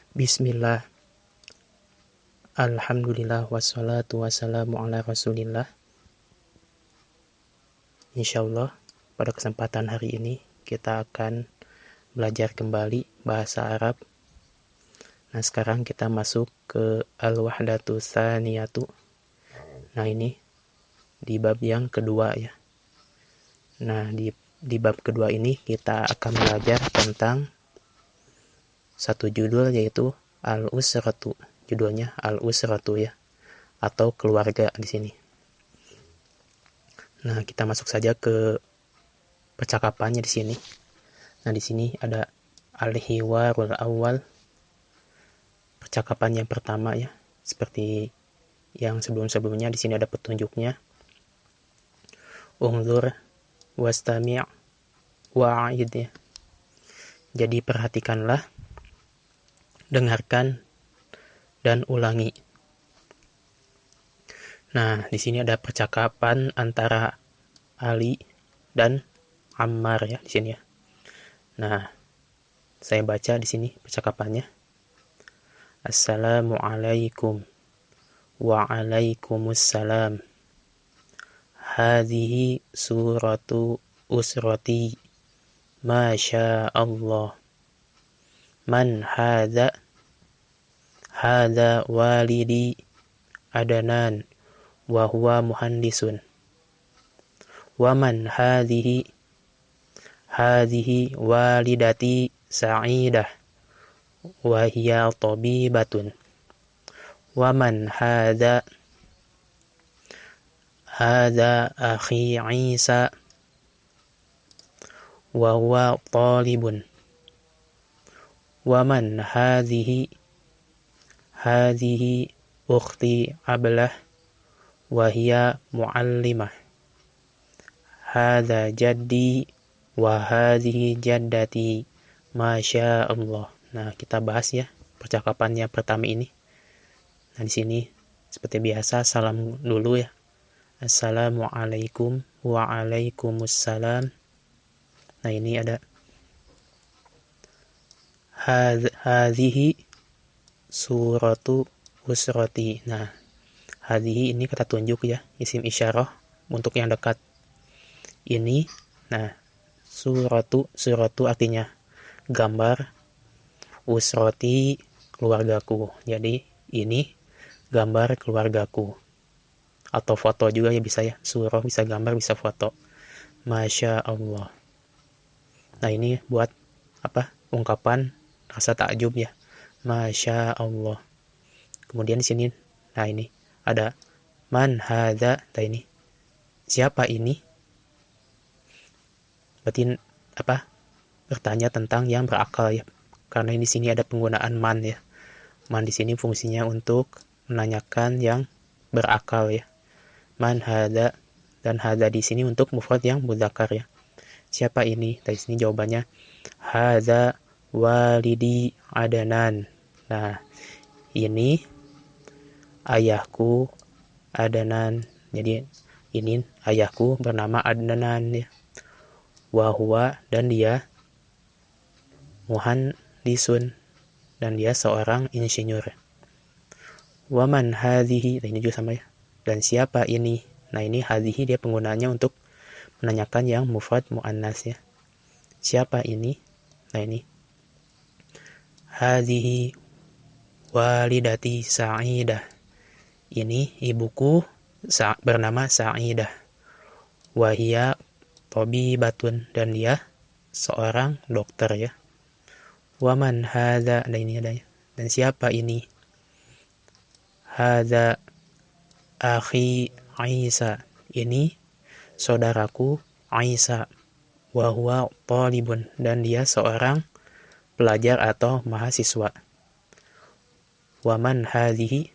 Bismillah, Alhamdulillah, wassalatu wassalamu ala rasulillah. Insyaallah pada kesempatan hari ini kita akan belajar kembali bahasa Arab. Nah sekarang kita masuk ke Al-Wahdatu Tsaniyatu. Nah ini di bab yang kedua ya. Nah di bab kedua ini kita akan belajar tentang satu judul yaitu Al-Usratu. Judulnya Al-Usratu ya, atau keluarga di sini. Nah, kita masuk saja ke percakapannya di sini. Nah, di sini ada al-hiwarul awal. Percakapan yang pertama ya, seperti yang sebelum-sebelumnya di sini ada petunjuknya. Unzur wastami' wa'id ya. Jadi perhatikanlah, dengarkan dan ulangi. Nah, di sini ada percakapan antara Ali dan Ammar ya di sini ya. Nah, saya baca di sini percakapannya. Assalamualaikum. Wa'alaikumussalam. Hadhihi suratu usrati. Masya Allah. Man hadha? Hadha walidi Adnan. Wahuwa muhandisun. Waman hadhihi? Hadhihi walidati Sa'idah. Wahia tabibatun. Waman hadha? Hadha akhi Isa. Wahuwa talibun. Waman hadhihi? Hadhihi ukhti Ablah. Wahia muallimah. Hadha jaddi. Wahadhihi jaddati. Masya Allah. Nah, kita bahas ya percakapannya pertama ini. Nah, di sini seperti biasa salam dulu ya. Assalamualaikum. Wa'alaikumussalam. Nah, ini ada hadhihi suratu usrati. Nah, hadhihi ini kata tunjuk ya, isim isyarah untuk yang dekat. Ini, nah, suratu artinya gambar, usrati keluargaku. Jadi ini gambar keluargaku. Atau foto juga ya bisa ya. Surah bisa gambar, bisa foto. Masya Allah. Nah, ini buat apa? Ungkapan rasa takjub ya. Masya Allah. Kemudian di sini, nah ini ada man hadza. Nah ini siapa ini? Berarti apa? Bertanya tentang yang berakal ya. Karena di sini ada penggunaan man ya. Man di sini fungsinya untuk menanyakan yang berakal ya. Man hadza, dan hadza di sini untuk mufrad yang mudzakkar ya. Siapa ini? Dari sini jawabannya hadza walidi Adnan. Nah, ini ayahku Adnan. Jadi ini ayahku bernama Adnan ya. Wahwa, dan dia muhandisun, dan dia seorang insinyur. Waman hadhihi, nah ini juga sama ya. Dan siapa ini? Nah ini hadhihi dia penggunaannya untuk menanyakan yang mufrad muannas ya. Siapa ini? Nah ini hadhihi walidati Sa'idah. Ini ibuku bernama Sa'idah. Wahia tabibatun, dan dia seorang dokter ya. Waman hadza, nah ini ada ya. Dan siapa ini? Hadza akhi Isa. Ini saudaraku Isa. Wahuwa talibun, dan dia seorang pelajar atau mahasiswa. Waman hadhihi,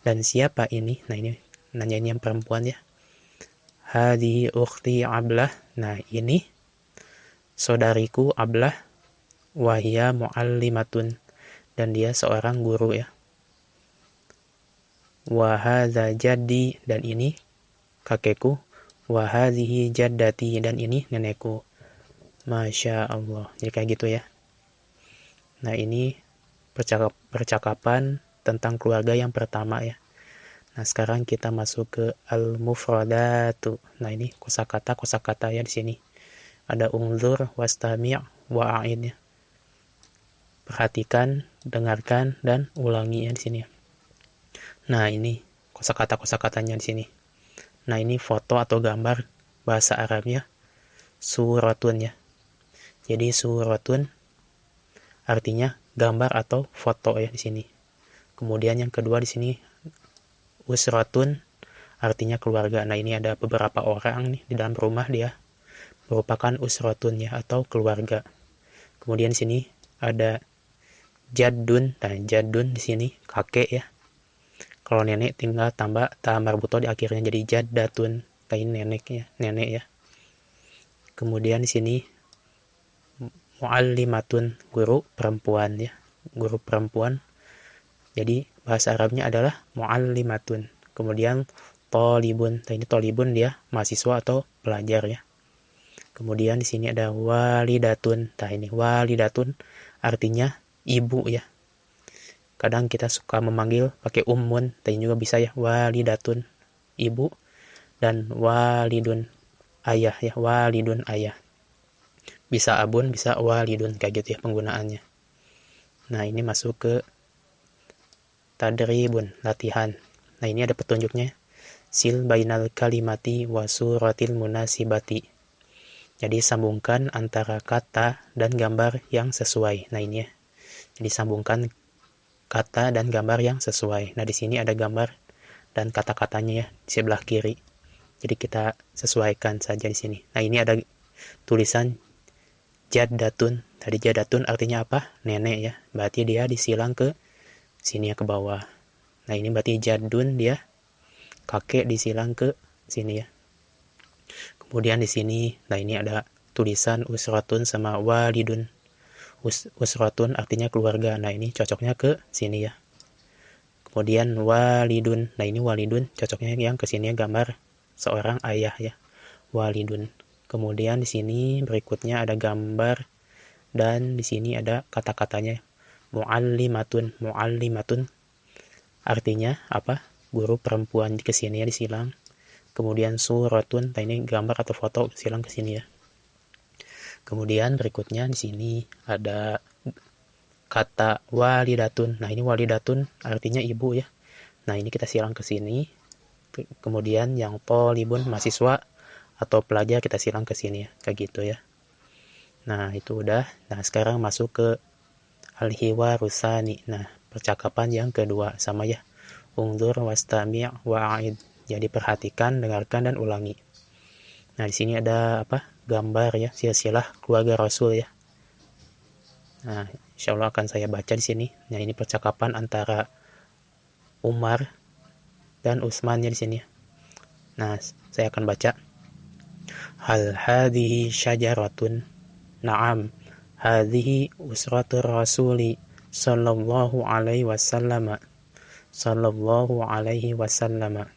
dan siapa ini? Nah ini nanyain yang perempuan ya. Hadhihi ukhti Ablah. Nah ini saudariku Ablah. Wahia muallimatun, dan dia seorang guru ya. Wahadha jaddi, dan ini kakekku. Wahadhihi jaddati, dan ini nenekku. Masya Allah. Jadi kayak gitu ya. Nah ini percakapan tentang keluarga yang pertama ya. Nah, sekarang kita masuk ke al-mufradatu. Nah, ini kosakata ya di sini. Ada unzur, wastami', wa'id ya. Perhatikan, dengarkan, dan ulangi ya di sini. Nah, ini kosakatanya di sini. Nah, ini foto atau gambar bahasa Arabnya suratun ya. Jadi suratun artinya gambar atau foto ya di sini. Kemudian yang kedua di sini usratun artinya keluarga. Nah, ini ada beberapa orang nih di dalam rumah, dia merupakan usratun ya atau keluarga. Kemudian di sini ada jaddun. Nah, jaddun di sini kakek ya. Kalau nenek tinggal tambah ta marbuto di akhirnya jadi jaddatun. Nah, ini nenek ya. Kemudian di sini muallimatun, guru perempuan ya. Guru perempuan. Jadi bahasa Arabnya adalah muallimatun. Kemudian tolibun. Nah, ini tolibun dia mahasiswa atau pelajar ya. Kemudian di sini ada walidatun. Nah, ini walidatun artinya ibu ya. Kadang kita suka memanggil pakai ummun, tapi juga bisa ya walidatun ibu, dan walidun ayah ya, walidun ayah. Bisa abun, bisa walidun kayak gitu ya penggunaannya. Nah, ini masuk ke tadribun, latihan. Nah, ini ada petunjuknya. Sil bainal kalimati wa suratil munasibati. Jadi sambungkan antara kata dan gambar yang sesuai. Nah, ini ya. Jadi sambungkan kata dan gambar yang sesuai. Nah, di sini ada gambar dan kata-katanya ya di sebelah kiri. Jadi kita sesuaikan saja di sini. Nah, ini ada tulisan jaddatun. Tadi jaddatun artinya apa? Nenek ya. Berarti dia disilang ke sini ya, ke bawah. Nah, ini berarti jaddun, dia kakek disilang ke sini ya. Kemudian di sini, nah ini ada tulisan usratun sama walidun. Usratun artinya keluarga. Nah, ini cocoknya ke sini ya. Kemudian walidun. Nah, ini walidun cocoknya yang ke sini ya, gambar seorang ayah ya. Walidun. Kemudian di sini berikutnya ada gambar dan di sini ada kata-katanya. Muallimatun. Muallimatun artinya apa? Guru perempuan, ke sini ya disilang. Kemudian suratun, nah ini gambar atau foto silang ke sini ya. Kemudian berikutnya di sini ada kata walidatun. Nah, ini walidatun artinya ibu ya. Nah, ini kita silang ke sini. Kemudian yang tolibun, mahasiswa atau pelajar, kita silang ke sini ya. Kayak gitu ya. Nah, itu udah. Nah, sekarang masuk ke al-hiwarusani. Nah, percakapan yang kedua sama ya. Ungdur wastami' wa'id. Jadi perhatikan, dengarkan, dan ulangi. Nah, di sini ada apa? Gambar ya, silsilah keluarga Rasul ya. Nah, insya Allah akan saya baca di sini. Nah, ini percakapan antara Umar dan Utsman ya di sini. Nah, saya akan baca. Hal hadhihi syajaratun? Naam, hadhihi usratur rasuli sallallahu alaihi wasallam. Sallallahu alaihi wasallam.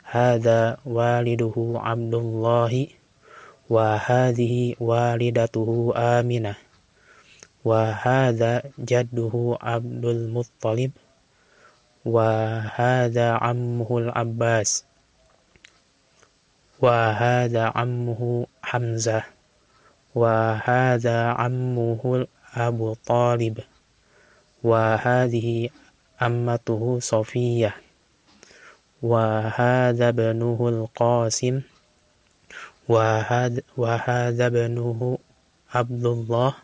Hada waliduhu Abdullahi wa hadhihi walidatuhu Aminah wa hadha jadduhu Abdul Muttalib wa hadha ammuhu Al-Abbas wa hadha ammuhu Hamzah wa hadha ammuhu Abu Talib wa hadhihi ammatuhu Safiyah wa hadha ibnuhu Al-Qasim wa hadha ibnuhu Abdullah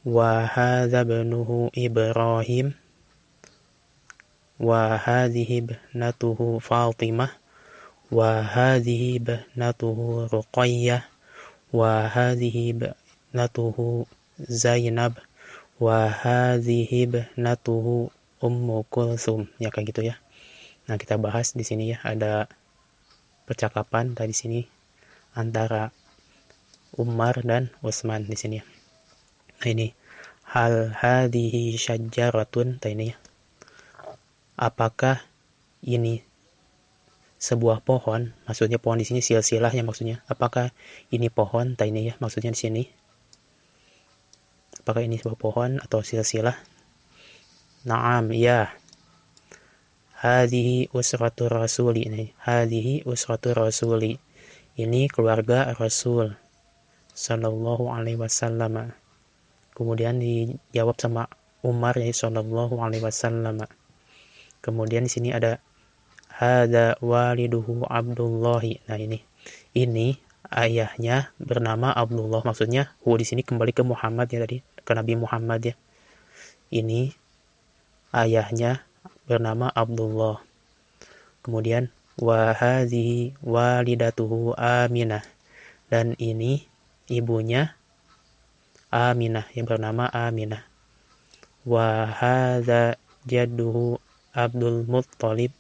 wa hadha ibnuhu Ibrahim wa hadhihi ibnatuhu Fatimah wa hadhihi ibnatuhu Ruqayyah wa hadhihi ibnatuhu Zainab wa hadhihi ibnatuhu Ummu Kulthum. Ya, kayak gitu ya. Nah, kita bahas di sini ya, ada percakapan tadi sini antara Umar dan Utsman di sini ya. Nah, ini hal hadhihi syajaratun, nah ini ya. Apakah ini sebuah pohon? Maksudnya pohon di sini silsilahnya maksudnya. Apakah ini pohon? Nah ini ya maksudnya di sini. Apakah ini sebuah pohon atau silsilah? Naam, ya. Hadhihi usratu rasuli. Hadhihi usratu rasuli. Ini keluarga Rasul sallallahu alaihi wasallam. Kemudian dijawab sama Umar ya sallallahu alaihi wasallam. Kemudian di sini ada hada waliduhu Abdullahi. Nah ini ayahnya bernama Abdullah. Maksudnya di sini kembali ke Muhammad ya tadi, ke Nabi Muhammad ya. Ini ayahnya bernama Abdullah. Kemudian wa hadhihi walidatuhu Aminah. Dan ini ibunya Aminah yang bernama Aminah. Wa hadza jadduhu Abdul Muttalib.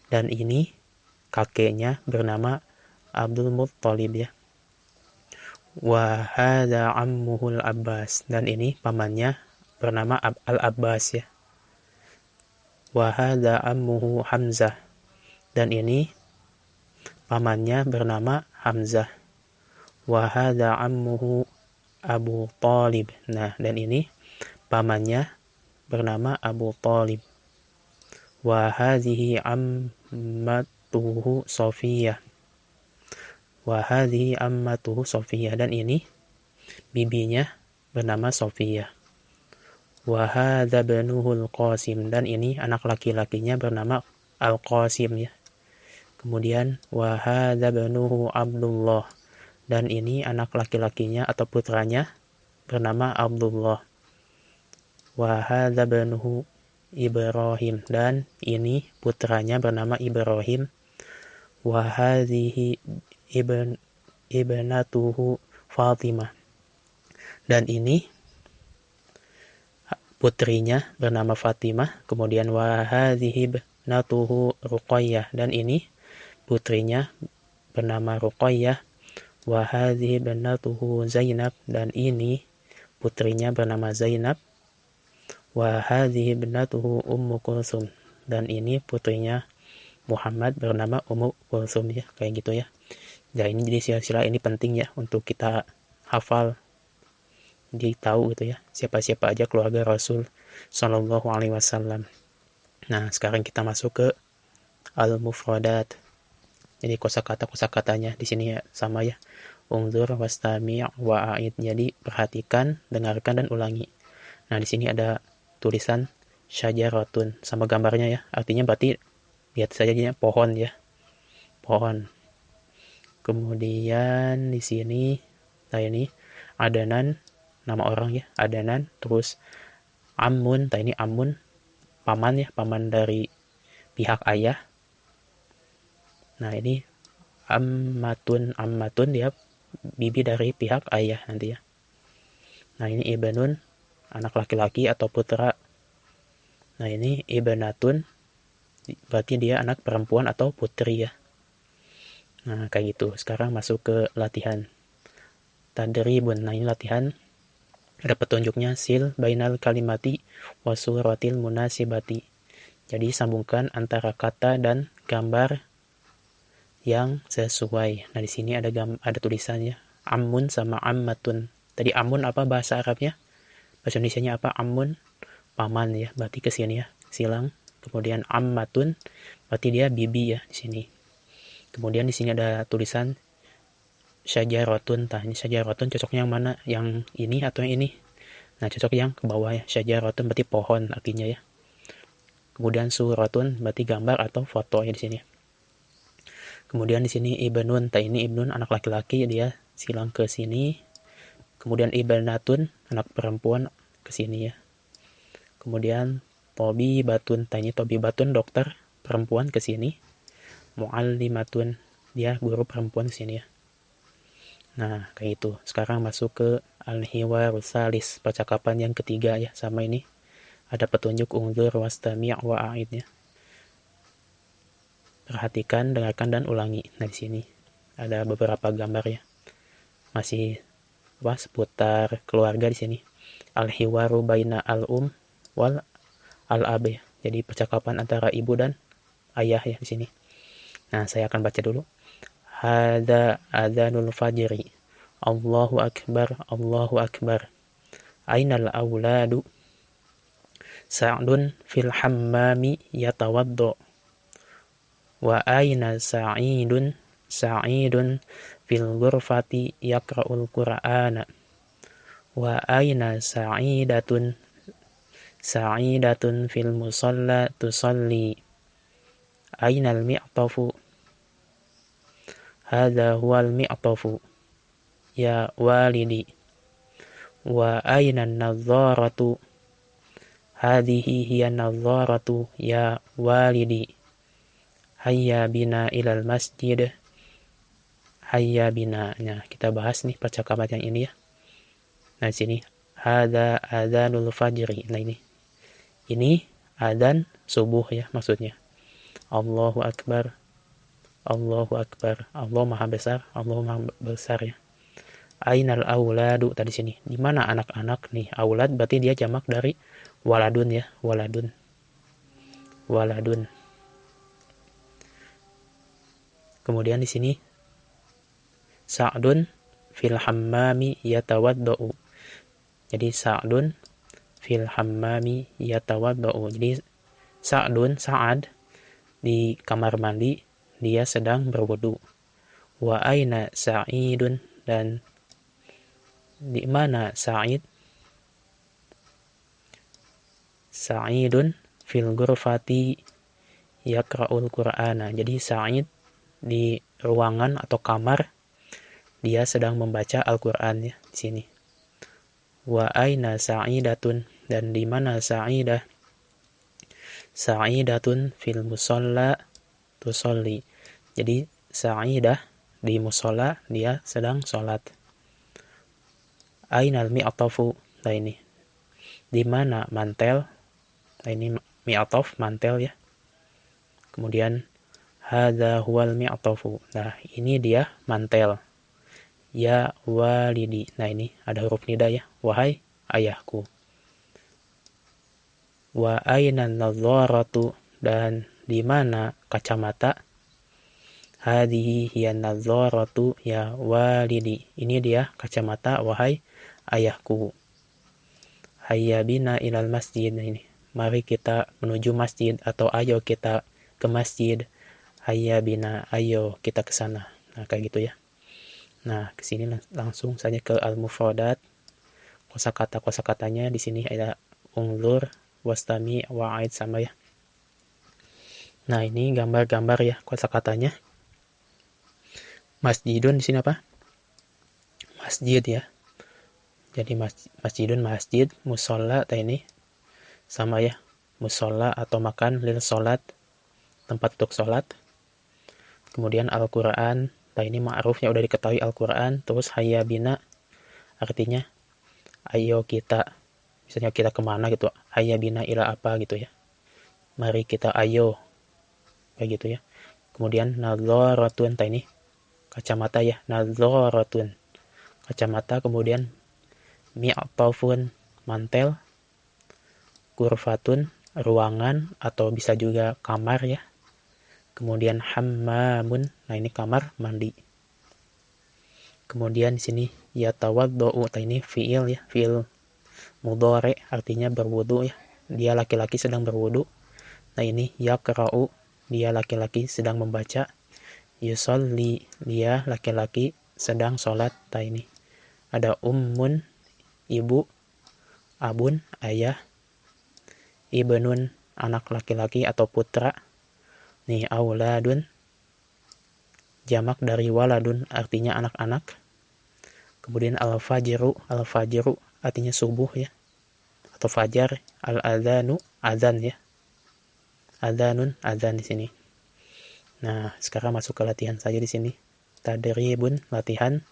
Dan ini kakeknya bernama Abdul Muttalib ya. Wa hadza ammuhul Abbas. Dan ini pamannya bernama Al-Abbas ya. Wa hadza ammuhu Hamzah. Dan ini pamannya bernama Hamzah. Wa hadza ammuhu Abu Talib. Nah, dan ini pamannya bernama Abu Talib. Wa hadhihi ammatuhu Safiyah. Wa hadhihi ammatuhu Safiyah. Dan ini bibinya bernama Safiyah. Wa hadza banuhul Qasim. Dan ini anak laki-lakinya bernama Al-Qasim ya. Kemudian wa hadza banuhu Abdullah. Dan ini anak laki-lakinya atau putranya bernama Abdullah. Wa hadza banuhu Ibrahim. Dan ini putranya bernama Ibrahim. Wa hadhihi ibnatuhu Fatimah. Dan ini putrinya bernama Fatimah. Kemudian wa hadhihi ibnatuhu Ruqayyah. Dan ini putrinya bernama Ruqayyah. Wa hadhihi ibnatuhu Zainab. Dan ini putrinya bernama Zainab. Wa hadhihi ibnatuhu Ummu Kulsum. Dan ini putrinya Muhammad bernama Ummu Kulsum ya, kayak gitu ya. Nah, ini jadi silsilah ini penting ya untuk kita hafal, ditahu gitu ya, siapa-siapa aja keluarga Rasul sallallahu alaihi wasallam. Nah, sekarang kita masuk ke al-mufradat. Jadi kosakata-kosakatanya di sini ya sama ya. Unzur wastami' wa'id. Jadi perhatikan, dengarkan dan ulangi. Nah, di sini ada tulisan syajaratun sama gambarnya ya. Artinya berarti lihat saja pohon ya. Pohon. Kemudian di sini ini Adanan, nama orang ya, Adanan. Terus Amun, ini Amun paman ya, paman dari pihak ayah. Nah, ini Ammatun dia bibi dari pihak ayah nanti ya. Nah, ini Ibnun, anak laki-laki atau putra. Nah, ini Ibnatun, berarti dia anak perempuan atau putri ya. Nah, kayak gitu. Sekarang masuk ke latihan. Tadribun. Nah, ini latihan. Ada petunjuknya, sil bainal kalimati wasuratil munasibati. Jadi sambungkan antara kata dan gambar yang sesuai. Nah, di sini ada tulisannya Amun sama Ammatun. Tadi Amun apa bahasa Arabnya? Bahasa Indonesianya apa? Amun, paman ya. Berarti ke sini ya, silang. Kemudian Ammatun, berarti dia bibi ya di sini. Kemudian di sini ada tulisan syajaratun. Nah, ini syajaratun cocoknya yang mana? Yang ini atau yang ini? Nah, cocok yang ke bawah ya. Syajaratun berarti pohon artinya ya. Kemudian suratun berarti gambar atau foto ya di sini. Kemudian di sini ibnun. Nah, ini ibnun anak laki-laki, dia silang ke sini. Kemudian ibnatun anak perempuan ke sini ya. Kemudian tobibatun. Nah, ini tobibatun dokter perempuan ke sini. Muallimatun, dia guru perempuan ke sini ya. Nah, kayak itu. Sekarang masuk ke al-hiwarus salis, percakapan yang ketiga ya, sama ini. Ada petunjuk unzur wastami' wa'id ya. Perhatikan, dengarkan dan ulangi. Nah, di sini ada beberapa gambar ya. Masih seputar keluarga di sini. Al-hiwaru baina al-um wal al-ab ya. Jadi percakapan antara ibu dan ayah ya di sini. Nah, saya akan baca dulu. Hada adzanul fajri. Allahu akbar, Allahu akbar. Ainal auladu. Sa'dun fil hammami yatawaddo. Wa aina Sa'idun? Sa'idun fil ghurfati yaqra'ul Qur'ana. Wa aina Sa'idatun? Sa'idatun fil musalla tusalli. Aina al-mi'tafu? Hadha huwa al-mi'tafu ya walidi. Wa aina an-nadharatu? Hadhihi hiya an-nadharatu ya walidi. Hayya bina ilal masjid. Hayya bina. Nah, kita bahas nih percakapan yang ini ya. Nah, sini hadza adzanul fajri. Nah, ini adzan subuh ya maksudnya. Allahu akbar. Allahu akbar. Allah Maha besar. Allah Maha besar ya. Ainal auladu tadi sini. Di mana anak-anak nih? Aulad berarti dia jamak dari waladun ya. Waladun. Waladun. Kemudian di sini Sa'dun fil hammami yatawaddau. Jadi Sa'dun fil hammami yatawaddau. Jadi Sa'ad di kamar mandi dia sedang berwudu. Wa aina Sa'idun? Dan di mana Sa'id? Sa'idun fil ghurfati yaqra'ul Qur'ana. Jadi Sa'id di ruangan atau kamar dia sedang membaca Al-Qur'an ya di sini. Wa aina Sa'idatun? Dan di mana Sa'idah? Sa'idatun fil musalla tusolli. Jadi Sa'idah di musola dia sedang sholat. Ainal mi'tafu? Nah ini di mana mantel? Nah ini mi'taf mantel ya. Kemudian hadza huwal mi'tafu. Nah, ini dia mantel. Ya walidi. Nah, ini ada huruf nida ya. Wahai ayahku. Wa aina nadharatu? Dan di mana kacamata? Hadhihi hiya nadharatu ya walidi. Ini dia kacamata wahai ayahku. Hayya bina ilal masjid. Nah, ini. Mari kita menuju masjid atau ayo kita ke masjid. Hayya bina, ayo kita ke sana. Nah, kayak gitu ya. Nah, ke sini langsung saja ke al-mufradat. Kosakata-kosakatanya di sini ada unzur, wastami, wa'id sama ya. Nah, ini gambar-gambar ya kosakatanya. Masjidun di sini apa? Masjid ya. Jadi masjidun masjid, musola ini sama ya. Musola atau makan lil salat, tempat untuk salat. Kemudian Al-Qur'an, ini ma'rufnya udah diketahui Al-Qur'an. Terus hayya bina artinya ayo kita, misalnya kita kemana gitu, hayya bina ila apa gitu ya, mari kita ayo, kayak gitu ya. Kemudian nadharatun, ini kacamata ya, nadharatun kacamata. Kemudian mi'tafun mantel, kurfatun ruangan atau bisa juga kamar ya. Kemudian hammamun, nah ini kamar mandi. Kemudian di sini yatawaddau, ini fiil ya, fiil mudhari artinya berwudu ya. Dia laki-laki sedang berwudu. Nah ini yaqra'u, dia laki-laki sedang membaca. Yusolli, dia laki-laki sedang sholat. Nah ini ada ummun, ibu, abun, ayah, ibnun, anak laki-laki atau putra. Nih auladun, jamak dari waladun artinya anak-anak. Kemudian al-fajru artinya subuh ya, atau fajar. Al-adzanu, adzan ya. Adzanun, adzan di sini. Nah, sekarang masuk ke latihan saja di sini. Tadribun, latihan.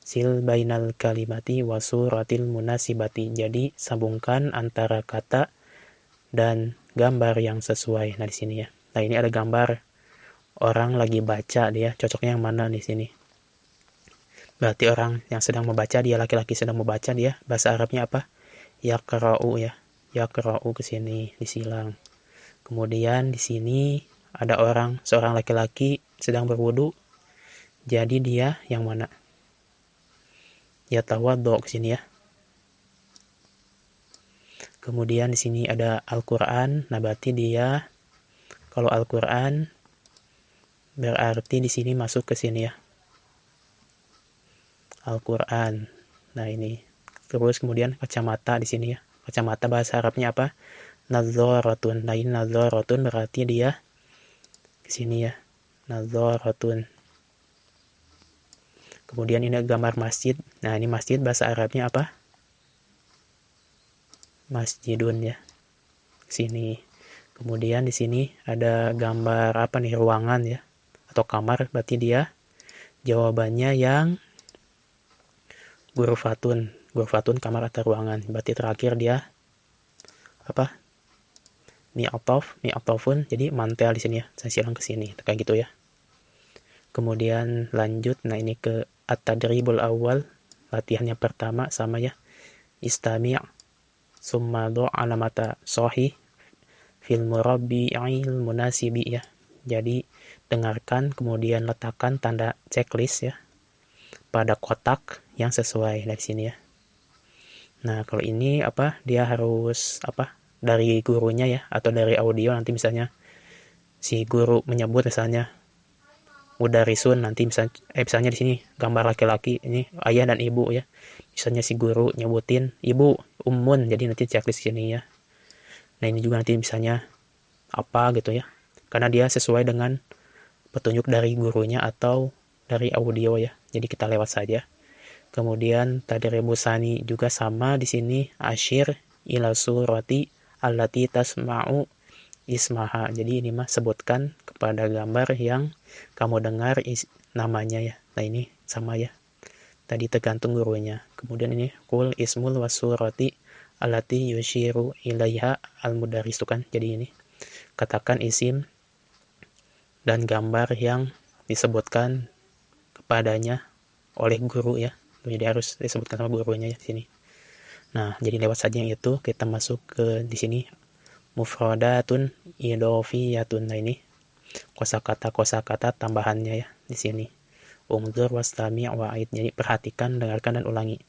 Sil bainal kalimati wa suratil munasibati. Jadi sambungkan antara kata dan gambar yang sesuai. Nah, di sini ya. Nah, ini ada gambar orang lagi baca, dia cocoknya yang mana di sini? Berarti orang yang sedang membaca, dia laki-laki sedang membaca, dia bahasa Arabnya apa? Yaqra'u ya. Yaqra'u ke sini disilang. Kemudian di sini ada seorang laki-laki sedang berwudu. Jadi dia yang mana? Yatawaddo ke sini ya. Kemudian di sini ada Al-Qur'an. Nah, berarti dia kalau Al-Qur'an berarti di sini masuk ke sini ya. Al-Qur'an. Nah, ini. Terus kemudian kacamata di sini ya. Kacamata bahasa Arabnya apa? Nadzaratun. Nah, ini nadzaratun berarti dia ke sini ya. Nadzaratun. Kemudian ini gambar masjid. Nah, ini masjid bahasa Arabnya apa? Masjidun ya. Sini. Kemudian di sini ada gambar apa nih? Ruangan ya. Atau kamar, berarti dia jawabannya yang ghurfatun. Ghurfatun kamar atau ruangan. Berarti terakhir dia apa? Mi'atofun. Jadi mantel di sini ya. Saya silang ke sini. Kayak gitu ya. Kemudian lanjut. Nah, ini ke at-tadribul awal. Latihan yang pertama sama ya. Istami' summa do' alamata sohi fil murabbi'il munasibi ya. Jadi dengarkan kemudian letakkan tanda checklist ya pada kotak yang sesuai dari sini ya. Nah, kalau ini apa? Dia harus apa? Dari gurunya ya atau dari audio nanti misalnya si guru menyebut misalnya mudarisun, nanti misalnya di sini gambar laki-laki ini ayah dan ibu ya. Misalnya si guru nyebutin ibu ummun, jadi nanti checklist sini ya. Nah, ini juga nanti misalnya apa gitu ya. Karena dia sesuai dengan petunjuk dari gurunya atau dari audio ya. Jadi kita lewat saja. Kemudian tadribusani juga sama di sini asyir ila surati allati tasma'u ismaha. Jadi ini mah sebutkan kepada gambar yang kamu dengar namanya ya. Nah, ini sama ya. Tadi tergantung gurunya. Kemudian ini kul ismul wasurati allati yushiru ilaiha al-mudarris kan. Jadi ini katakan isim dan gambar yang disebutkan kepadanya oleh guru ya. Jadi harus disebutkan sama gurunya ya sini. Nah, jadi lewat saja yang itu kita masuk ke di sini mufradatun idhofiyatun. Nah, ini kosakata tambahannya ya di sini. Umdzur wastami' wa'id. Jadi perhatikan, dengarkan dan ulangi.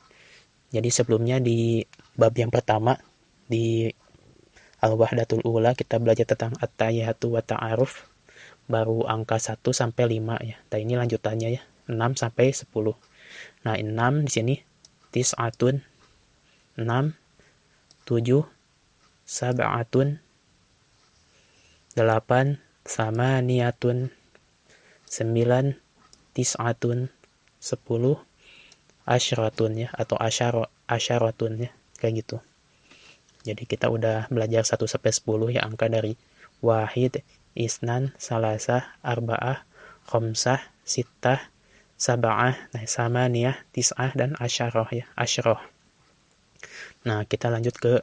Jadi sebelumnya di bab yang pertama di Al-Wahdatul Ula kita belajar tentang at-tayyatu wa ta'aruf baru angka 1 sampai 5 ya. Nah, ini lanjutannya ya. 6 sampai 10. Nah, 6 di sini tis'atun 6, 7 sab'atun 8 samaniyatun 9 tis'atun 10 asyaratun ya atau asyaratun ya kayak gitu. Jadi kita udah belajar 1 sampai 10 ya angka dari wahid, isnan, salasah, arba'ah, khamsah, sittah, sab'ah, nah samaniyah, tis'ah dan asyarah ya, asyarah. Nah, kita lanjut ke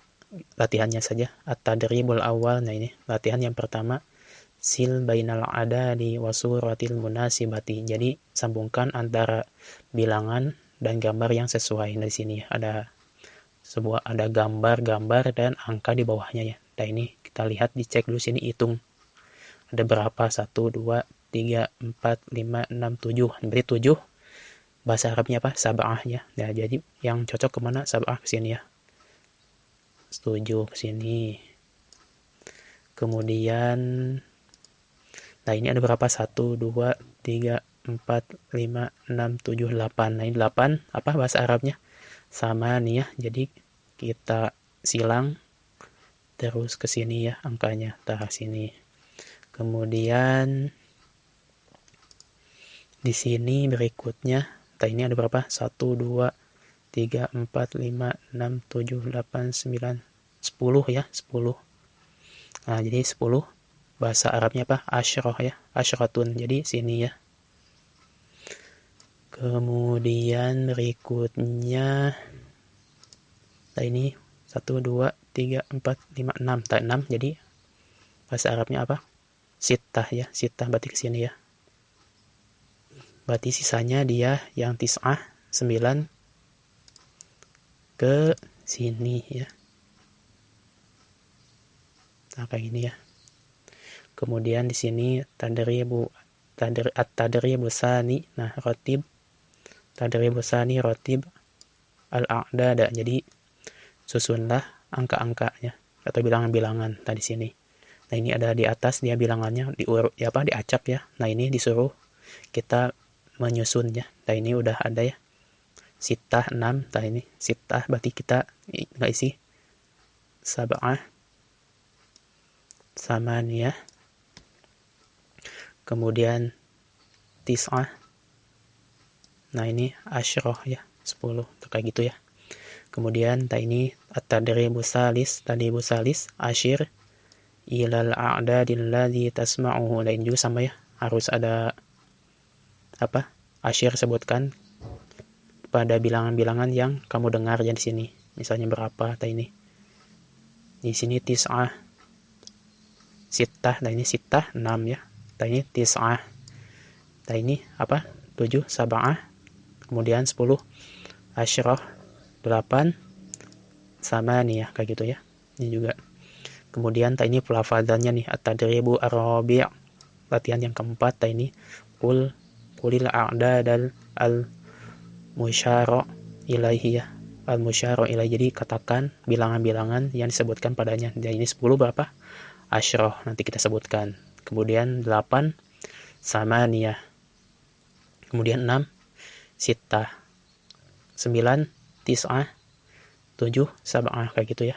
latihannya saja. At-tadribul awal. Nah, ini latihan yang pertama. Sil bainal adadi wa suratil munasibati. Jadi sambungkan antara bilangan dan gambar yang sesuai. Nah, di sini ada gambar dan angka di bawahnya ya. Nah, ini kita lihat, dicek dulu sini, hitung ada berapa, 1, 2, 3, 4, 5, 6, 7. Berarti 7 bahasa Arabnya apa? Sab'ah ya. Nah, jadi yang cocok kemana? Sab'ah ke sini ya. Setuju ke sini. Kemudian nah, ini ada berapa? 1, 2, 3, 4, 5, 6, 7, 8. Nah, ini 8 apa bahasa Arabnya? Sama nih ya. Jadi kita silang terus ke sini ya angkanya, taruh sini. Kemudian di sini berikutnya, nah ini ada berapa? 1, 2, 3, 4, 5, 6, 7, 8, 9, 10 ya, 10. Nah, jadi 10 bahasa Arabnya apa? Asyroh ya, asyratun. Jadi sini ya. Kemudian berikutnya, nah ini 1, 2, 3, 4, 5, 6. Nah, 6 jadi bahasa Arabnya apa? Sittah ya, sittah berarti ke sini ya. Berarti sisanya dia yang tis'ah 9 ke sini ya. Nah, kayak gini ya. Kemudian di sini at-tadribu sani. Nah, rotib tadribu sani rotib al-a'dada. Jadi susunlah angka-angkanya atau bilangan-bilangan tadi sini. Nah, ini ada di atas dia bilangannya diacak ya. Nah, ini disuruh kita menyusun ya. Nah, ini udah ada ya. Sitah 6, nah ini sitah berarti kita nggak isi sab'ah, samaniyah, kemudian tis'ah. Nah, ini asyroh ya, 10, kayak gitu ya. Kemudian ini at-tadribus salis, asyir ilal a'dadil ladzi tasma'uhu. Nah, ini juga sama ya, harus ada asyir, sebutkan pada bilangan-bilangan yang kamu dengar ya di sini. Misalnya berapa? Ini di sini tis'ah, sitah. Nah, ini sitah 6 ya. Ini tis'ah. Nah, ini 7 sab'ah. Kemudian 10 asyroh, 8 samaniyah, kayak gitu ya. Ini juga. Kemudian ini pelafadzannya nih, at-tadribu ar-rabi', latihan yang keempat. Ini qulil a'dadal al-musyara ilaihi ya. Al-musyara ilaihi, jadi katakan bilangan-bilangan yang disebutkan padanya. Jadi ini 10 berapa? Asyroh, nanti kita sebutkan. Kemudian 8 samaniyah. Kemudian 6 sitah. 9 tis'ah. 7 sab'ah, kayak gitu ya.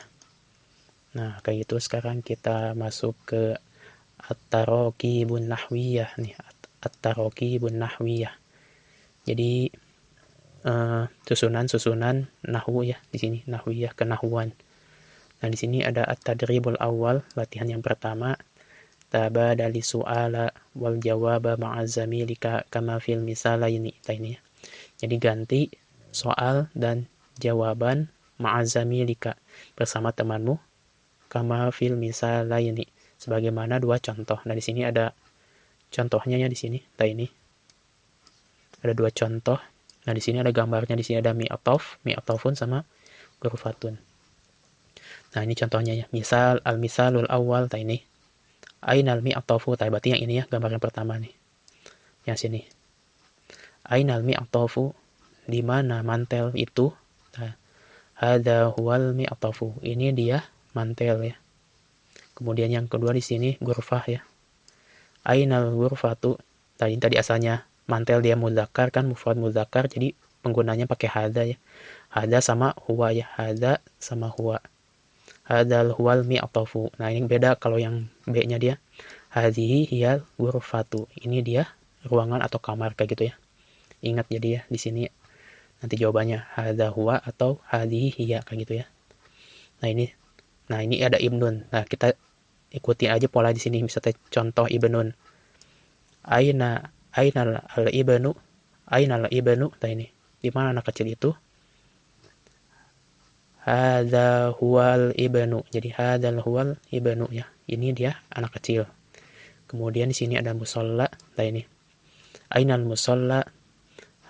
Nah, kayak gitu. Sekarang kita masuk ke at-taraqibun nahwiyah nih. At-taraqibun nahwiyah. Jadi susunan nahwu ya di sini, nahwiyah, kenahuan. Nah, di sini ada at-tadribul awal, latihan yang pertama. Tabadali su'ala wal jawaba ma'a zamilika kama fil misalaini. Ini ya. Jadi ganti soal dan jawaban ma'a zamilika, bersama temanmu, kama fil misalaini, sebagaimana dua contoh. Nah, di sini ada contohnya ya di sini. Nah, ini ada dua contoh. Nah, di sini ada gambarnya, di sini ada mi'atofun sama ghurfatun. Nah, ini contohnya ya. Misal al-misalul awal, ini ainal mi'atofu, berarti yang ini ya, gambar yang pertama nih. Yang sini. Ainal mi'atofu, di mana mantel itu? Nah, hadza huwal mi'atofu, ini dia mantel ya. Kemudian yang kedua di sini ghurfah ya. Ainal ghurfatu, tadi asalnya mantel dia mudzakkar kan, mufrad mudzakkar, jadi penggunanya pakai hadza ya. Hadza sama huwa ya, hadza sama huwa. Hadzal huwal mi'atofu. Nah, ini beda kalau yang B-nya dia hadhihi hiyal ghurfatu. Ini dia ruangan atau kamar, kayak gitu ya. Ingat jadi ya di sini nanti jawabannya hadza huwa atau hadhihi hiya, kayak gitu ya. Nah, ini ada ibnun. Nah, kita ikuti aja pola di sini. Misalnya contoh ibnun. Ainal ibnu. Nah, ini di mana anak kecil itu? Hadza huwal ibnu. Jadi hadzal huwal ibnu ya. Ini dia anak kecil. Kemudian di sini ada musalla. Nah, ini ainal musalla.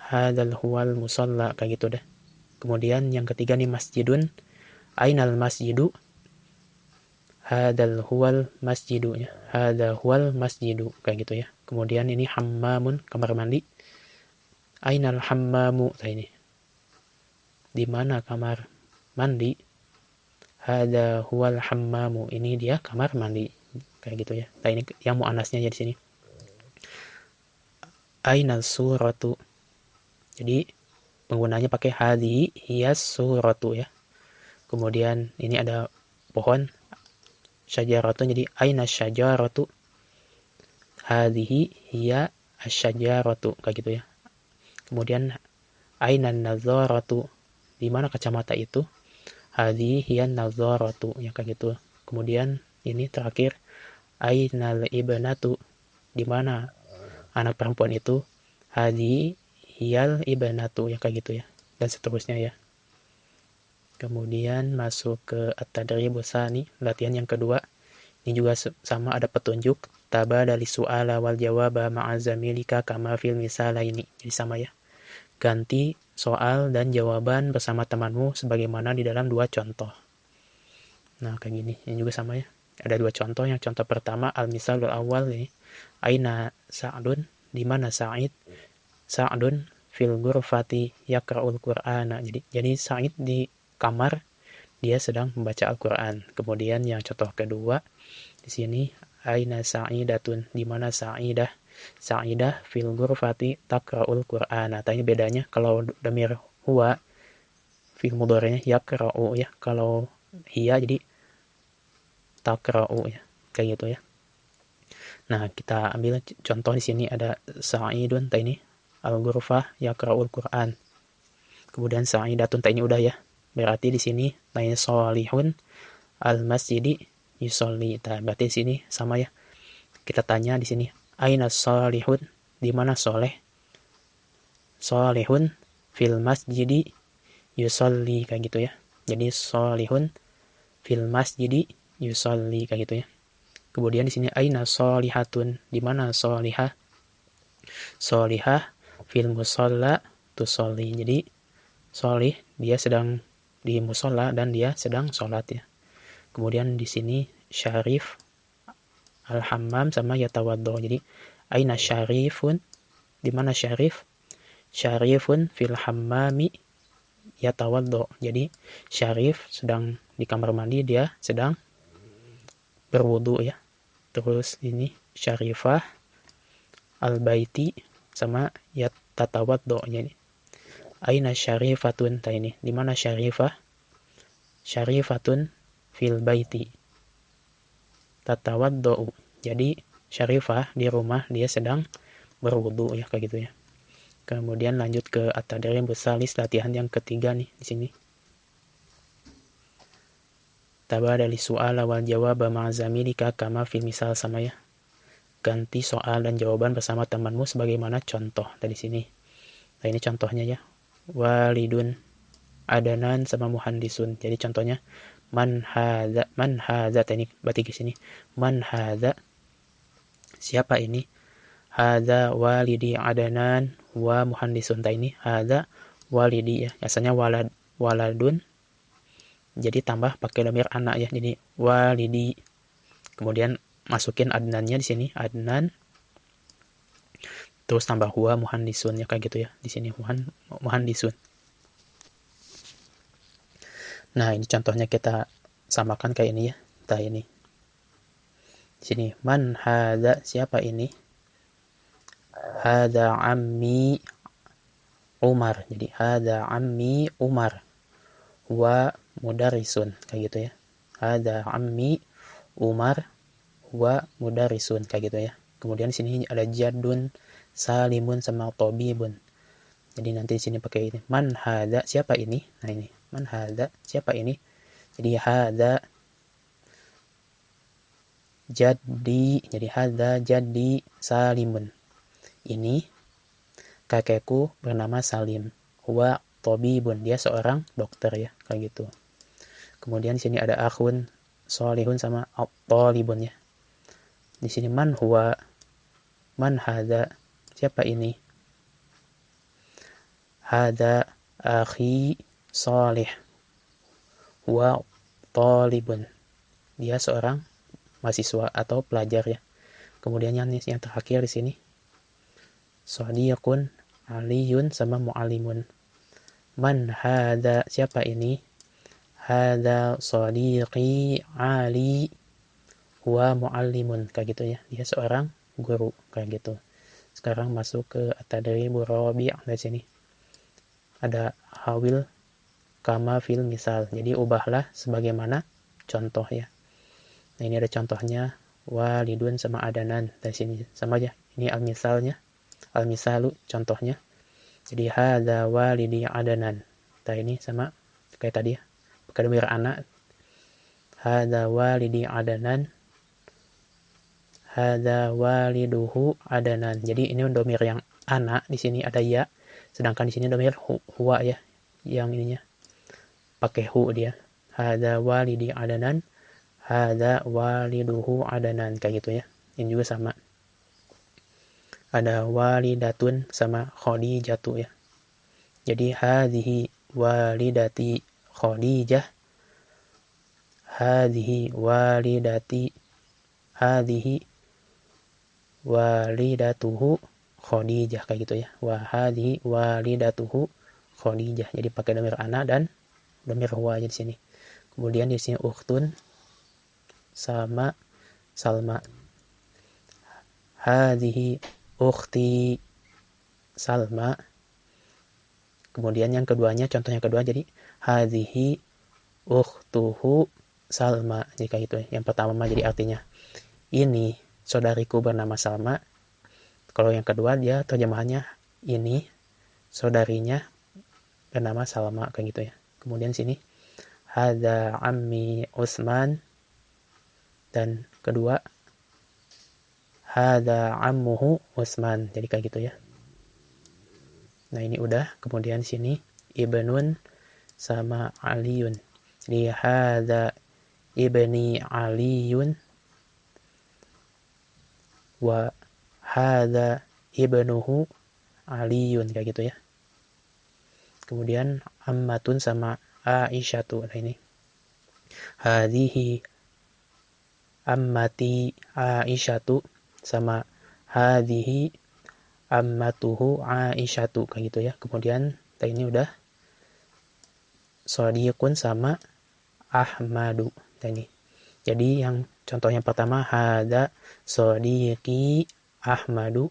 Hadzal huwal musalla, kayak gitu deh. Kemudian yang ketiga nih masjidun. Ainal masjidu. Hadzal huwal masjidu ya. Hadza huwal masjidu, kayak gitu ya. Kemudian ini hammamun, kamar mandi. Ainal hammamu. Nah, ini di mana kamar mandi? Hadza huwal hammamu, ini dia kamar mandi, kayak gitu ya. Nah, ini yang muannasnya ya di sini. Ainal suratu, jadi penggunanya pakai hadhi hiyas suratu ya. Kemudian ini ada pohon syajaratu, jadi aina syajaratu, hadhihi hiya asyajaratu, kayak gitu ya. Kemudian ainan nazaratu, di mana kacamata itu? Hadhihi hiyan nazaratu, ya, kayak gitu. Kemudian ini terakhir ainal ibnatu, di mana anak perempuan itu? Hadhihi hiyal ibnatu, ya, kayak gitu ya. Dan seterusnya ya. Kemudian masuk ke at-tadribus tsani, latihan yang kedua. Ini juga sama, ada petunjuk. Tabadali su'ala wal jawaba ma'a zamilika kama fil misalaini. Jadi sama ya. Ganti soal dan jawaban bersama temanmu sebagaimana di dalam dua contoh. Nah, kayak gini. Ini juga sama ya. Ada dua contoh. Yang contoh pertama al-misalul awal ini. Aina Sa'dun, di mana Sa'id? Sa'dun fil ghurfati yaqra'ul Qur'ana. Jadi Sa'id di kamar dia sedang membaca Al-Qur'an. Kemudian yang contoh kedua di sini aina sa'idatun, di mana sa'idah. Sa'idah fil ghurfati taqra'ul Qur'an. Nah, ini bedanya kalau dhamir huwa fil mudhari'nya yaqra'u ya. Kalau hiya jadi taqra'u ya. Kayak gitu ya. Nah, kita ambil contoh di sini ada sa'idun, ini al-ghurfah yaqra'ul Qur'an. Kemudian sa'idatun, ini udah ya. Berarti di sini ini sholihun al-masjidi yusolli. Nah, berarti di sini sama ya. Kita tanya di sini aina sholihun, di mana soleh? Sholihun fil masjidi yusolli, kayak gitu ya. Jadi sholihun fil masjidi yusolli, kayak gitu ya. Kemudian di sini aina sholihatun, di mana sholihah? Sholihah fil musalla tusolli. Jadi sholih dia sedang di musola dan dia sedang sholat ya. Kemudian di sini syarif al-hammam sama yatawaddo. Jadi aina syarifun, di mana syarif? Syarifun fil hammami yatawaddo. Jadi syarif sedang di kamar mandi, dia sedang berwudu ya. Terus ini syarifah al-baiti sama yatatawaddo. Jadi aina syarifatun, ini di mana syarifah? Syarifatun fil baiti tatawaddo. Jadi syarifah di rumah dia sedang berwudu ya, kayak gitu ya. Kemudian lanjut ke at-tadribus salis, latihan yang ketiga nih di sini. Tabadali su'ala wal jawab ma'a zamilika kama fil misal, sama ya. Ganti soal dan jawaban bersama temanmu sebagaimana contoh dari sini. Nah, ini contohnya ya. Walidun adanan sama muhandisun. Jadi contohnya man hadza, ini berarti di sini man hadza, siapa ini? Hadza walidi adanan wa muhandisun. Ini hadza walidi ya. Biasanya waladun jadi tambah pakai dhamir anak ya. Jadi walidi. Kemudian masukin adnannya di sini, adnan. Terus tambah huwa muhandisun ya, kayak gitu ya. Di sini muhandisun. Nah, ini contohnya kita samakan kayak ini ya. Nah, ini. Di sini man hadza, siapa ini? Hadza ammi Umar. Jadi hadza ammi Umar wa mudarrisun, kayak gitu ya. Hadza ammi Umar wa mudarrisun, kayak gitu ya. Kemudian di sini ada jadun, salimun sama tabibun. Jadi nanti di sini pakai ini. Man hadza, siapa ini? Nah, ini. Man hadza, siapa ini? Jadi hadza jaddi. Jadi hadza jaddi salimun. Ini kakekku bernama Salim. Huwa tabibun, dia seorang dokter ya, kayak gitu. Kemudian di sini ada akhun sholihun sama talibun ya. Di sini man huwa, man hadza, siapa ini? Hadza akhi sholih wa talibun, dia seorang mahasiswa atau pelajar ya. Kemudian yang terakhir di sini shadiqun aliyun sama muallimun. Man hadza, siapa ini? Hadza shadiqi ali wa muallimun, kayak gitu ya. Dia seorang guru, kayak gitu. Sekarang masuk ke at-tadribur rabi'. Dari sini ada hawil kama fil misal. Jadi ubahlah sebagaimana contoh ya. Nah, ini ada contohnya walidun sama adanan. Dari sini sama aja. Ini al-misalnya. Al-misalu contohnya. Jadi hadza walidi adanan. Nah, ini sama kayak tadi ya. Pakai dhamir anak. Hadza walidi adanan. Hadza waliduhu adanan. Jadi ini dhamir yang anak, di sini ada ya. Sedangkan di sini dhamir huwa ya. Yang ininya pakai hu dia. Hadza walidi adanan. Hadza waliduhu adanan, kayak gitu ya. Ini juga sama. Ada walidatun sama khadijatu ya. Jadi hadhihi walidati khadijah. Hadhihi walidati, hadhihi walidatuhu khadijah, kayak gitu ya. Wa hadhihi walidatuhu khadijah. Jadi pakai dhamir ana dan dhamir huwa aja di sini. Kemudian di sini ukhtun sama Salma. Hadhihi ukhti Salma. Kemudian yang keduanya, contoh yang kedua jadi hadhihi ukhtuhu Salma. Jadi kayak gitu. Yang pertama jadi artinya ini saudariku bernama Salma. Kalau yang kedua dia terjemahannya ini saudarinya bernama Salma, kayak gitu ya. Kemudian sini hadza ammi Utsman, dan kedua hadza ammuhu Utsman. Jadi kayak gitu ya. Nah, ini udah. Kemudian sini ibnun sama Aliyun. Jadi hadza ibni Aliyun wa hadza ibnuhu Aliyun, kayak gitu ya. Kemudian ammatun sama Aisyatu. Nah, ini hadhihi ammati Aisyatu sama hadhihi ammatuhu Aisyatu, kayak gitu ya. Kemudian ini udah Sodiqun sama Ahmadu. Nah, ini jadi yang contoh yang pertama hadza Sodiqi Ahmadu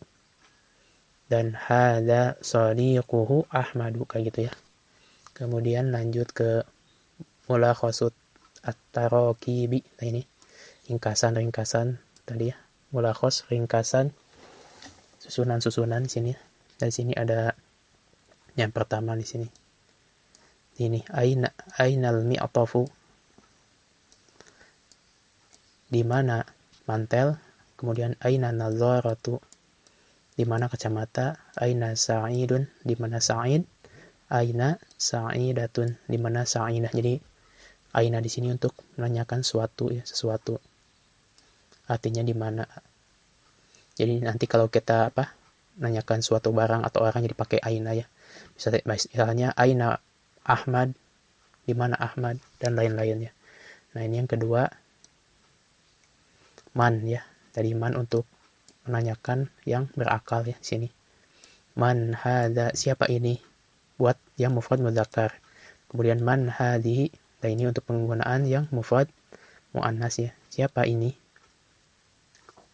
dan hadza Sodiquhu Ahmadu, kayak gitu ya. Kemudian lanjut ke mulakhasut at-tarakibi. Nah, ini ringkasan tadi ya. Mulakhas ringkasan susunan sini. Dan sini ada yang pertama di sini. Ini ainal mi'tafu, di mana mantel. Kemudian aina nazaratu, di mana kacamata. Aina sa'idun, di mana sa'id. Aina sa'idatun, di mana sa'idah. Jadi aina di sini untuk menanyakan sesuatu. Artinya di mana. Jadi nanti kalau kita nanyakan suatu barang atau orang, jadi pakai aina ya. Misalnya aina Ahmad, di mana Ahmad, dan lain-lain ya. Nah, ini yang kedua man ya. Tadi man untuk menanyakan yang berakal ya di sini. Man hadza, siapa ini, buat yang mufrad mudzakkar. Kemudian man hadhihi, nah ini untuk penggunaan yang mufrad muannas ya. Siapa ini?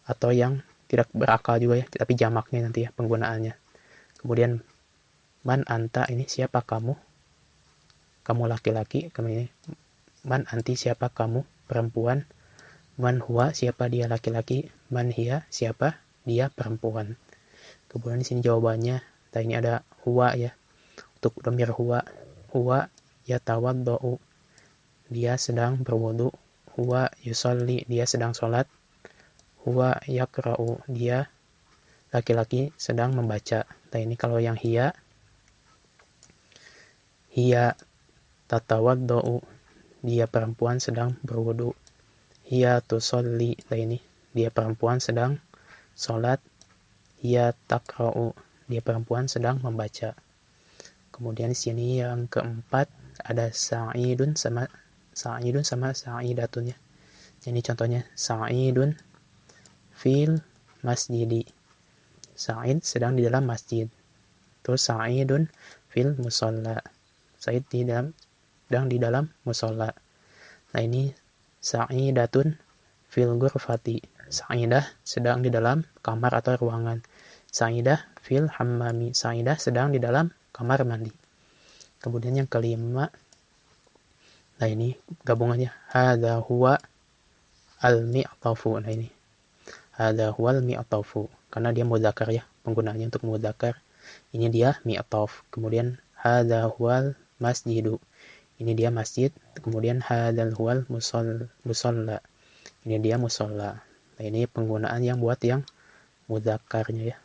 Atau yang tidak berakal juga ya, tapi jamaknya nanti ya penggunaannya. Kemudian man anta, ini siapa kamu? Kamu laki-laki. Kemudian man anti, siapa kamu perempuan. Man huwa, siapa dia laki-laki. Man hiya, siapa dia perempuan. Kemudian di sini jawabannya. Nah, ini ada huwa ya. Untuk dhamir huwa. Huwa yatawaddau, dia sedang berwudu. Huwa yusolli, dia sedang sholat. Huwa yakra'u, dia laki-laki sedang membaca. Nah, ini kalau yang hiya tatawaddau, dia perempuan sedang berwudu. Hiya tusolli, nah ini dia perempuan sedang sholat. Hiya takra'u, dia perempuan sedang membaca. Kemudian di sini yang keempat ada sa'idun sama sa'idatun ya. Jadi contohnya sa'idun fil masjidi. Sa'id sedang di dalam masjid. Terus sa'idun fil musalla. Sa'id sedang di dalam musalla. Nah, ini sa'idatun fil ghurfati. Sa'idah sedang di dalam kamar atau ruangan. Sa'idah fil hammami. Sa'idah sedang di dalam kamar mandi. Kemudian yang kelima, nah ini gabungannya hadza huwa al-mi'tafu. Nah, ini hadza huwal mi'tafu karena dia mudzakkar ya, penggunaannya untuk mudzakkar. Ini dia mi'taf. Kemudian hadza huwal masjidu, ini dia masjid. Kemudian hadzal huwal musalla, ini dia musalla. Nah, ini penggunaan yang buat yang mudzakkarnya ya.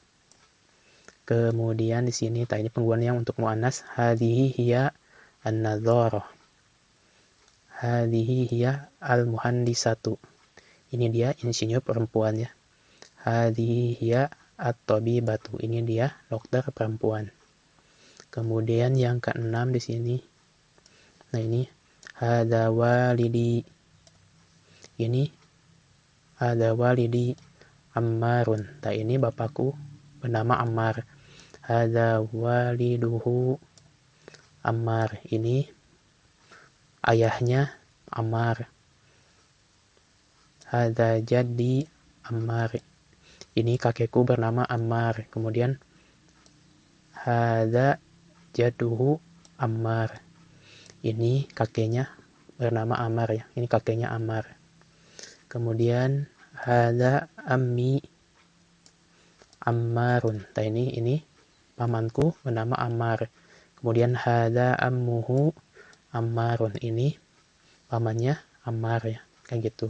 Kemudian di sini ini penggunaan yang untuk muannas. Hadhihi hiya an-nadharah. Hadhihi hiya al-muhandisatu, ini dia insinyur perempuan ya. Hadhihi hiya at-tabibatu, ini dia dokter perempuan. Kemudian yang keenam di sini. Nah, ini hadza walidi. Ini hadza walidi Ammarun. Nah, ini bapakku bernama Ammar. Hadza waliduhu Ammar. Ini ayahnya Ammar. Hadza jaddi Ammar. Ini kakekku bernama Ammar. Kemudian hadza jadduhu Ammar. Ini kakeknya bernama Ammar ya. Ini kakeknya Ammar. Kemudian hadza ammi Ammarun. Nah, ini pamanku bernama Ammar. Kemudian hadza ammuhu Ammarun. Ini pamannya Ammar ya. Kayak gitu.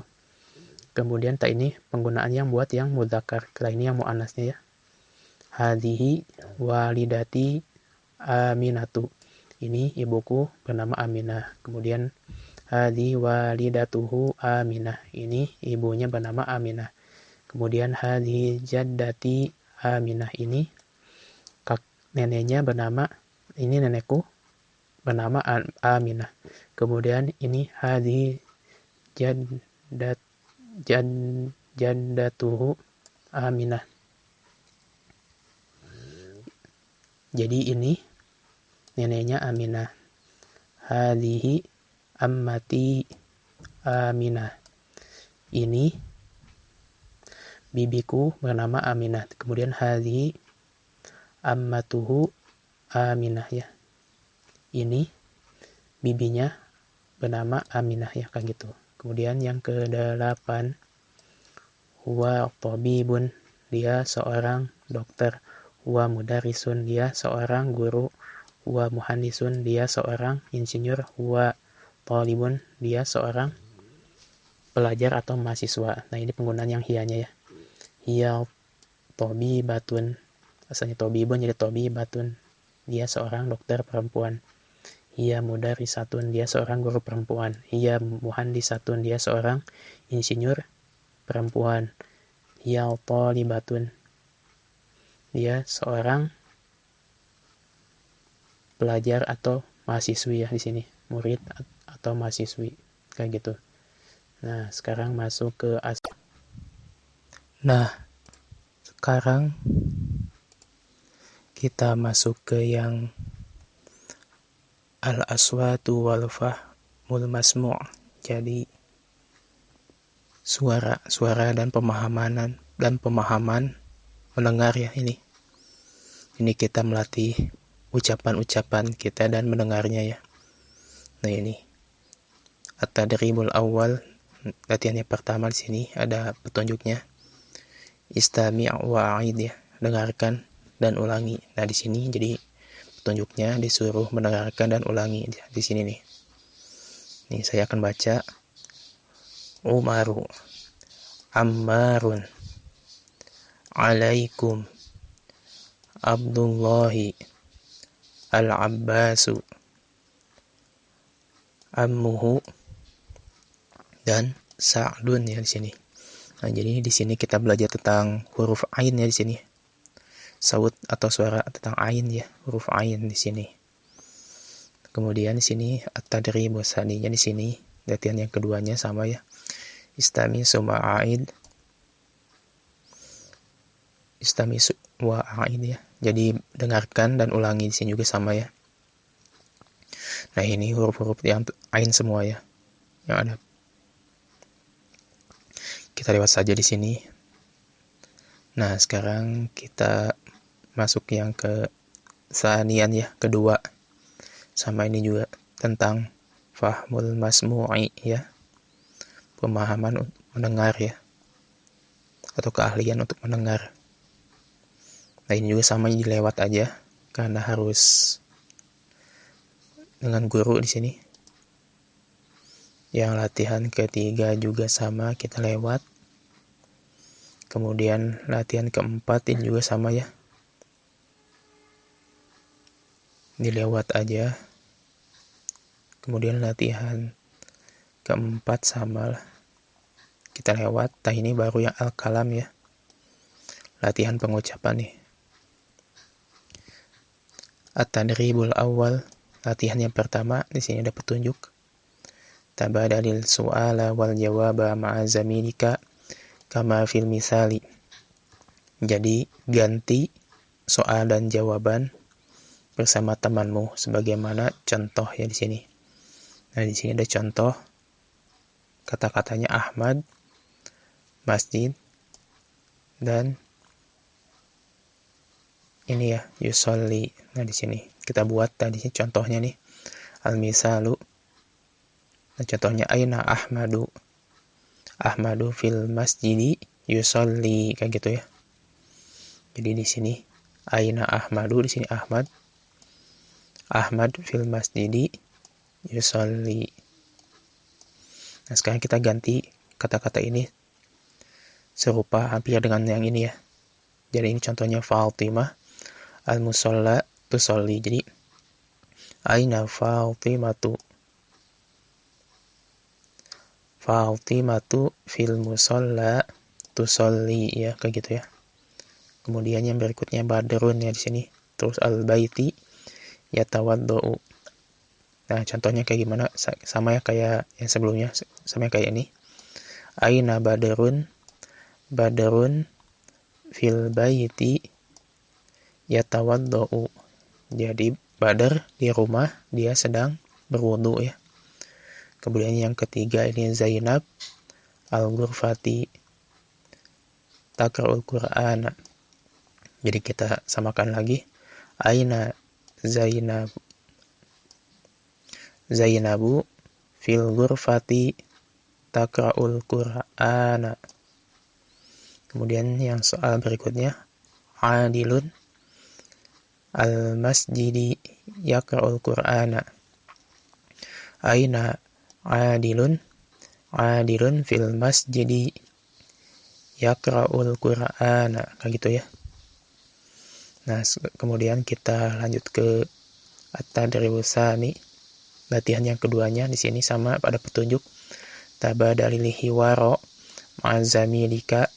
Kemudian ini penggunaan yang buat yang mudzakkar. Kalau ini yang muannasnya ya. Hadhihi walidati Aminatu. Ini ibuku bernama Aminah. Kemudian hadhi walidatuhu Aminah. Ini ibunya bernama Aminah. Kemudian hadhi jaddati Aminah. Ini neneknya bernama, ini nenekku bernama Aminah. Kemudian ini hadhi jaddatuhu Aminah. Jadi ini neneknya Aminah. Hadhihi ammati Aminah. Ini bibiku bernama Aminah. Kemudian hadhihi ammatuhu Aminah ya. Ini bibinya bernama Aminah ya, kayak gitu. Kemudian yang ke-8, huwa tabibun, dia seorang dokter. Huwa mudarrisun, dia seorang guru. Huwa muhandisun, dia seorang insinyur. Huwa talibun, dia seorang pelajar atau mahasiswa. Nah, ini penggunaan yang hiyanya ya. Hiya tabibatun, asalnya tabibun jadi tabibatun, dia seorang dokter perempuan. Hiya mudarrisatun, dia seorang guru perempuan. Hiya muhandisatun, dia seorang insinyur perempuan. Hiya talibatun, dia seorang pelajar atau mahasiswi ya di sini, murid atau mahasiswi kayak gitu. Nah, sekarang masuk ke sekarang kita masuk ke yang al-aswatu wal fahmul masmu'. Jadi suara dan pemahaman mendengar ya ini. Ini kita melatih ucapan-ucapan kita dan mendengarnya ya. Nah, ini at-tadribul awal, latihan yang pertama di sini ada petunjuknya. Istami' wa a'id ya, dengarkan dan ulangi. Nah, di sini jadi petunjuknya disuruh mendengarkan dan ulangi di sini nih. Nih saya akan baca. Umaru, Ammarun, Alaikum, Abdullahi, Al-Abbasu, Ammuhu, dan Sa'dun ya di sini. Nah, jadi di sini kita belajar tentang huruf ain ya di sini. Saut atau suara tentang ain ya, huruf ain di sini. Kemudian di sini at-tadrib wasaninya di sini latihan yang keduanya sama ya. Istami summa aid. Istami wa aid ya. Jadi dengarkan dan ulangi di sini juga sama ya. Nah, ini huruf-huruf yang ain semua ya. Yang ada. Kita lewat saja di sini. Nah, sekarang kita masuk yang ke sanian ya, kedua. Sama ini juga tentang fahmul masmu'i ya. Pemahaman mendengar ya. Atau keahlian untuk mendengar. Nah, ini juga sama dilewat aja karena harus dengan guru di sini. Yang latihan ketiga juga sama kita lewat. Kemudian latihan keempat ini juga sama ya. Dilewat aja. Kemudian latihan keempat sama lah. Kita lewat. Nah, ini baru yang al-kalam ya. Latihan pengucapan nih. At-tadribul awal, latihan yang pertama, di sini ada petunjuk. Tabadalil su'ala wal jawaba ma'a zamilika kama fil misali. Jadi ganti soal dan jawaban bersama temanmu sebagaimana contoh ya di sini. Nah, di sini ada contoh kata-katanya Ahmad, masjid, dan ini ya, yusolli. Nah, di sini kita buat tadi contohnya nih. Al-misalu. Nah, contohnya aina Ahmadu. Ahmadu fil masjidi yusolli, kayak gitu ya. Jadi di sini aina Ahmadu, di sini Ahmad. Ahmad fil masjidi yusolli. Nah, sekarang kita ganti kata-kata ini serupa hampir dengan yang ini ya. Jadi ini contohnya Fatimah al-musalla tusolli. Jadi aina Fatimatu. Fatimatu fil musalla tusolli, ya, kayak gitu ya. Kemudian yang berikutnya badrun ya di sini. Terus al-baiti yatawaddau. Nah, contohnya kayak gimana? Sama ya kayak yang sebelumnya, sama kayak ini. Aina badrun. Badrun fil baiti yatawaddau. Jadi Badar di rumah dia sedang berwudu ya. Kemudian yang ketiga ini Zainab al-ghurfati takra'ul Qur'an. Jadi kita samakan lagi. Aina Zainabu fil ghurfati takra'ul Qur'an. Kemudian yang soal berikutnya, Adilun al-masjidi yaqra'ul Qur'ana. Aina Adilun fil masjidi yaqra'ul Qur'ana, kayak gitu ya. Nah, kemudian kita lanjut ke at-tadribus tsani. Latihan yang keduanya di sini sama pada petunjuk tabadalil hiwaro ma'azamilika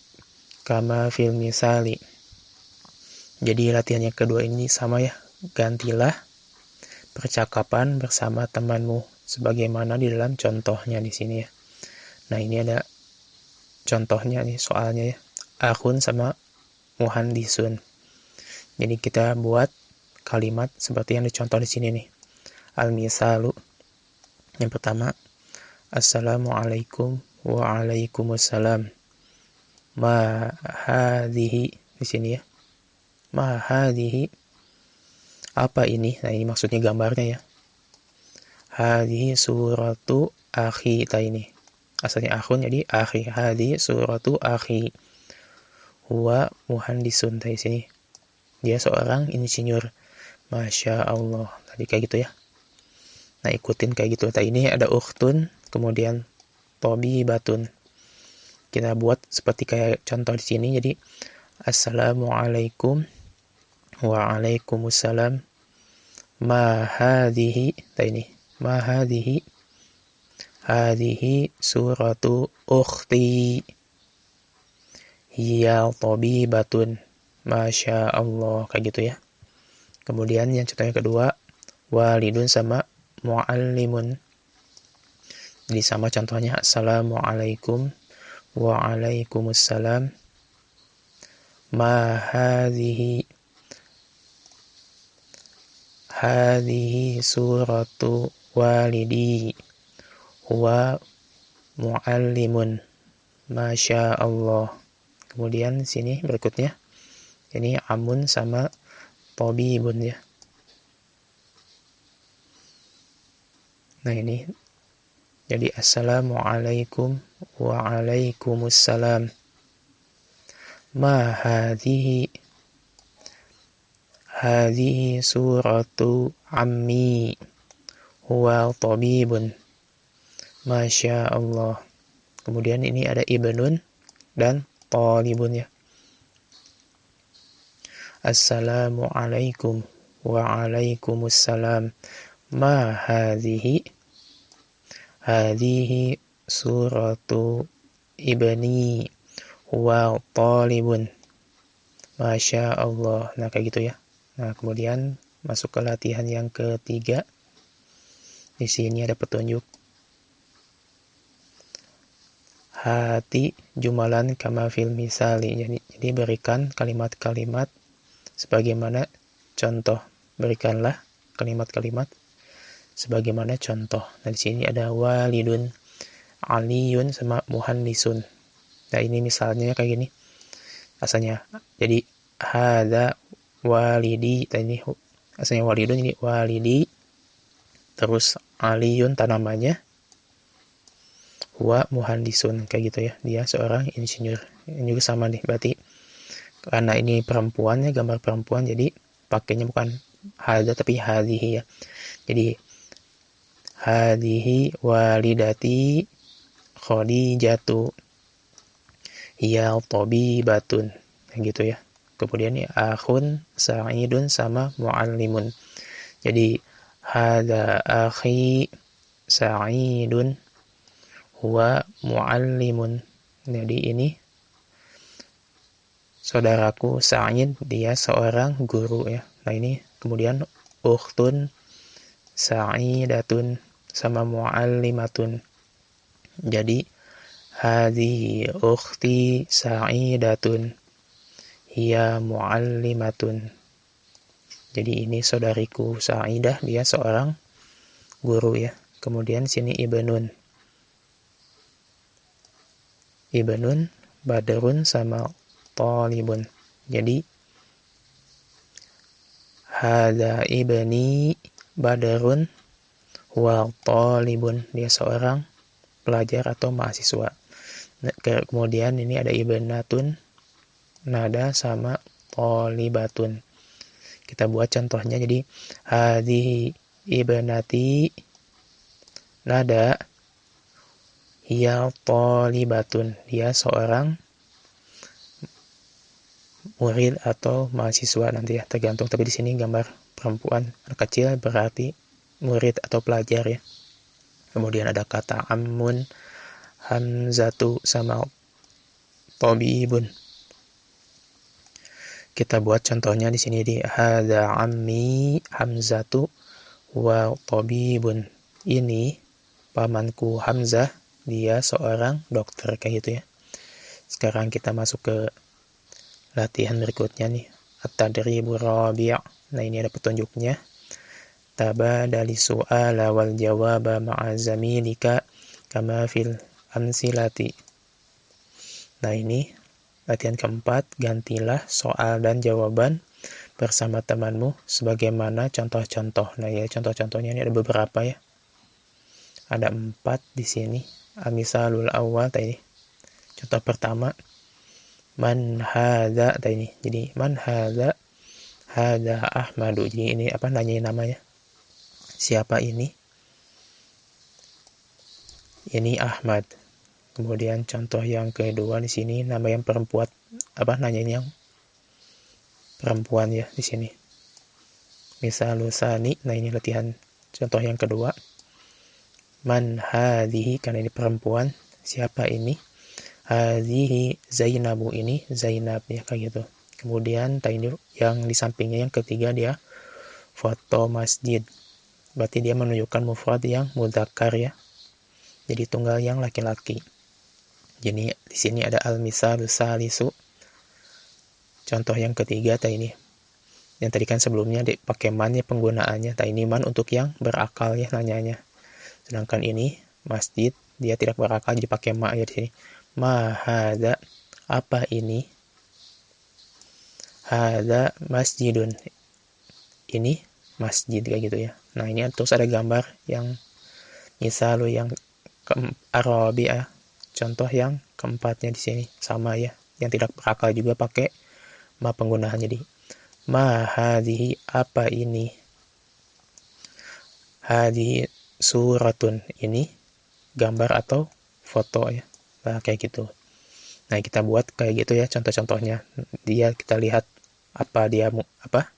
kama fil misali. Jadi latihan yang kedua ini sama ya, gantilah percakapan bersama temanmu sebagaimana di dalam contohnya di sini ya. Nah, ini ada contohnya nih, soalnya ya. Akhun sama muhandisun. Jadi kita buat kalimat seperti yang dicontoh di sini nih. Al-misalu. Yang pertama, Assalamualaikum waalaikumsalam. Ma hadhihi, di sini ya. Ma hadhihi, apa ini? Nah, ini maksudnya gambarnya ya. Hadhihi suratu akhi, ini asalnya akhun jadi akhi. Hadhihi suratu akhi. Huwa muhandisun, di sini dia seorang insinyur. Masya Allah, tadi kayak gitu ya. Nah, ikutin kayak gitu. Tadi ini ada ukhtun, kemudian tabibatun. Kita buat seperti kayak contoh di sini. Jadi Assalamualaikum waalaikumsalam. Ma hadhihi, ini ma hadhihi. Hadhihi suratu ukhti. Hiya tabibatun. Masya Allah, kayak gitu ya. Kemudian yang contohnya kedua, walidun sama muallimun. Jadi sama contohnya Assalamualaikum waalaikumsalam. Ma hadhihi suratu walidi. Huwa muallimun. Masya Allah. Kemudian sini berikutnya, ini amun sama tabibun ya. Nah, ini jadi Assalamualaikum waalaikumsalam. Ma hadhihi suratu ammi. Huwa tabibun. Masya Allah. Kemudian ini ada ibnun dan talibun ya. Assalamualaikum waalaikumsalam. Ma hadhihi suratu ibni. Huwa talibun. Masya Allah. Nah, kayak gitu ya. Nah, kemudian masuk ke latihan yang ketiga. Di sini ada petunjuk. Hati jumalan kama fil misali. Jadi berikan kalimat-kalimat sebagaimana contoh. Berikanlah kalimat-kalimat sebagaimana contoh. Nah, di sini ada walidun Aliyun sama muhandisun. Nah ini misalnya kayak gini asalnya. Jadi hada walidi, ini asalnya walidun, ini walidi, terus aliyun tanamannya, wa muhandisun, kayak gitu ya, dia seorang insinyur. Ini juga sama nih, berarti karena ini perempuannya, gambar perempuan, jadi pakainya bukan hada tapi hadihi ya. Jadi hadihi walidati khadijatu hiya tabibatun, gitu ya. Kemudian ya akhun sa'idun sama muallimun. Jadi hada akhi sa'idun huwa muallimun. Jadi ini saudaraku Sa'id, dia seorang guru ya. Nah ini kemudian ukhtun sa'idatun sama muallimatun. Jadi hadhihi ukhti sa'idatun hiya muallimatun. Jadi ini saudariku Sa'idah, dia seorang guru ya. Kemudian sini ibnun. Ibnun, badrun sama talibun. Jadi hadza ibni badrun wa talibun, dia seorang pelajar atau mahasiswa. Nah, kemudian ini ada ibnatun, nada sama talibatun. Kita buat contohnya, jadi hadhihi ibnati nada hiya talibatun, dia seorang murid atau mahasiswa nanti ya, tergantung, tapi di sini gambar perempuan anak kecil berarti murid atau pelajar ya. Kemudian ada kata ammun, hamzatu sama tabibun. Kita buat contohnya di sini, di hadza ammi hamzatu wa tabibun. Ini pamanku Hamzah, dia seorang dokter, kayak gitu ya. Sekarang kita masuk ke latihan berikutnya nih, at-tadribur rabi'. Nah ini ada petunjuknya. Tabadali su'ala wal jawaba ma'a zamilika kama fil amsilati. Nah ini latihan keempat, gantilah soal dan jawaban bersama temanmu sebagaimana contoh-contoh. Nah ya, contoh-contohnya ini ada beberapa ya. Ada 4 di sini. Amisalul awal tadi. Contoh pertama, man hadza tadi. Jadi man hadza, hadza Ahmadu. Jadi ini apa, nanyain namanya. Siapa ini? Ini Ahmad. Kemudian contoh yang kedua di sini, nama yang perempuan, apa, nanyain yang perempuan ya di sini. Misalusani, nah ini latihan contoh yang kedua. Man hadhihi, karena ini perempuan, siapa ini? Hadhihi Zainabu, ini Zainab ya, kayak gitu. Kemudian tadi yang di sampingnya yang ketiga, dia foto masjid. Berarti dia menunjukkan mufrad yang mudzakkar ya. Jadi tunggal yang laki-laki. Jadi di sini ada al-misalu salisu. Contoh yang ketiga tadi ini. Yang tadi kan sebelumnya pakai man ya penggunaannya. Tadi ini man untuk yang berakal ya nanyanya. Sedangkan ini masjid, dia tidak berakal, jadi pakai ma ya di sini. Ma hadza, apa ini? Hadza masjidun. Ini masjid, kayak gitu ya. Nah, ini terus ada gambar yang misalu yang Arabi ya. Contoh yang keempatnya di sini sama ya, yang tidak berakal juga pakai ma penggunaan. Jadi ma hadhihi, apa ini? Hadhihi suratun, ini gambar atau foto ya. Nah, kayak gitu. Nah, kita buat kayak gitu ya contoh-contohnya. Dia kita lihat apa dia apa?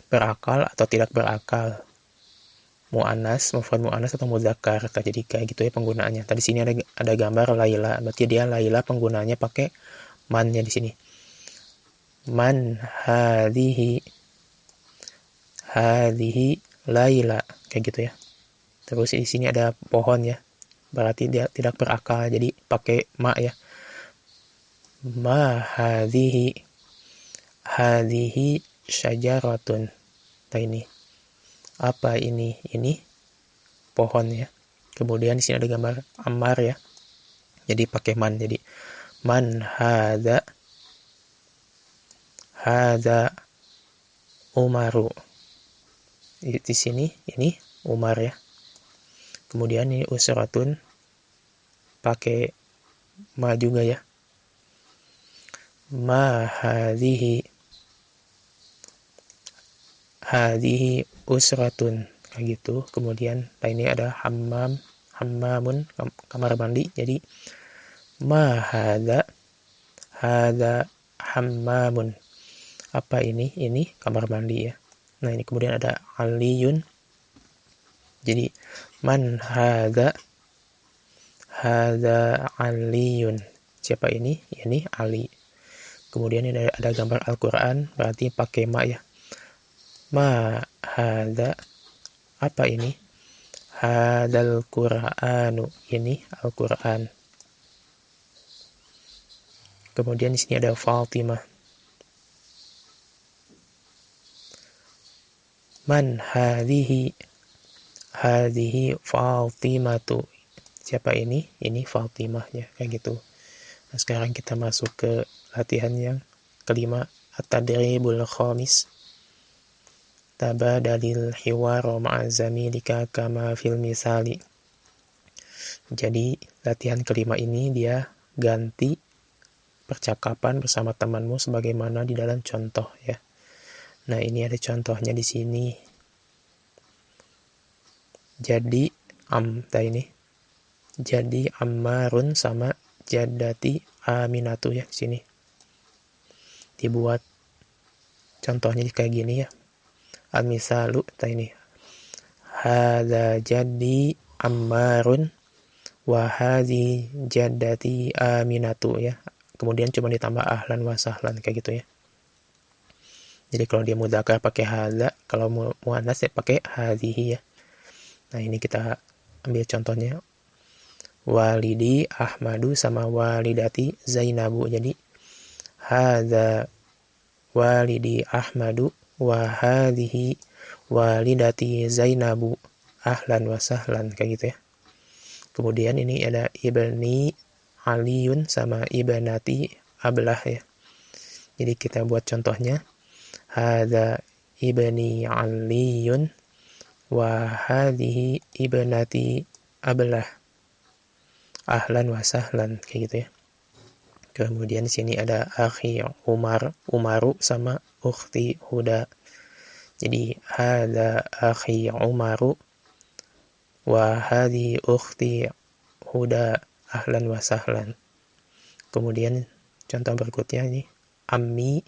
Berakal atau tidak berakal. Mu'annas, mufrad mu'annas atau mudzakkar. Jadi kayak gitu ya penggunaannya. Tadi sini ada gambar Laila, berarti dia Laila penggunaannya pakai man-nya di sini. Man hadhihi, hadhihi Laila, kayak gitu ya. Terus di sini ada pohon ya. Berarti dia tidak berakal, jadi pakai ma ya. Ma hadhihi, hadhihi syajaratun. Nah ini apa ini? Ini pohon ya. Kemudian di sini ada gambar Ammar ya. Jadi pakai man. Jadi man hadza Umaru. Di sini ini Umar ya. Kemudian ini usratun pakai ma juga ya. Ma hadhihi usratun kayak gitu. Kemudian ini ada hammamun kamar mandi. Jadi ma hadza hammamun. Apa ini? Ini kamar mandi ya. Nah, ini kemudian ada aliyun. Jadi man hadza aliyun. Siapa ini? Ini Ali. Kemudian ini ada gambar Al-Qur'an, berarti pakai ma ya. Ma hadza, apa ini? Hadzal Qur'anu, ini Al-Qur'an. Kemudian di sini ada Fatimah. Man hadhihi Fatimatu. Siapa ini? Ini Fatimah ya, kayak gitu. Nah, sekarang kita masuk ke latihan yang kelima, at-tadribul khamis. Tabadalil hiwar ma'a zamilika kama fil misali. Jadi latihan kelima ini dia ganti percakapan bersama temanmu sebagaimana di dalam contoh ya. Nah, ini ada contohnya di sini. Jadi Jadi Ammarun sama Jaddati Aminatu ya di sini. Dibuat contohnya kayak gini ya. Al-misalu ini. Hadza jaddi Ammarun wa hadzi jaddati Aminatu ya. Kemudian cuma ditambah ahlan wa sahlan kayak gitu ya. Jadi kalau dia mudzakkar pakai hadza, kalau muannas ya pakai hadhihi ya. Nah, ini kita ambil contohnya. Walidi Ahmadu sama walidati Zainabu. Jadi hadza walidi Ahmadu wa hadhihi walidati Zainabu ahlan wa sahlan kayak gitu ya. Kemudian ini ada ibni Aliyun sama ibnati Ablah ya. Jadi kita buat contohnya. Hadza ibni Aliyun wa hadhihi ibnati Ablah ahlan wa sahlan kayak gitu ya. Kemudian di sini ada akhi Umaru sama ukhti Huda. Jadi hadza akhi Umaru wa hadhi ukhti Huda ahlan wa sahlan. Kemudian contoh berikutnya ini ammi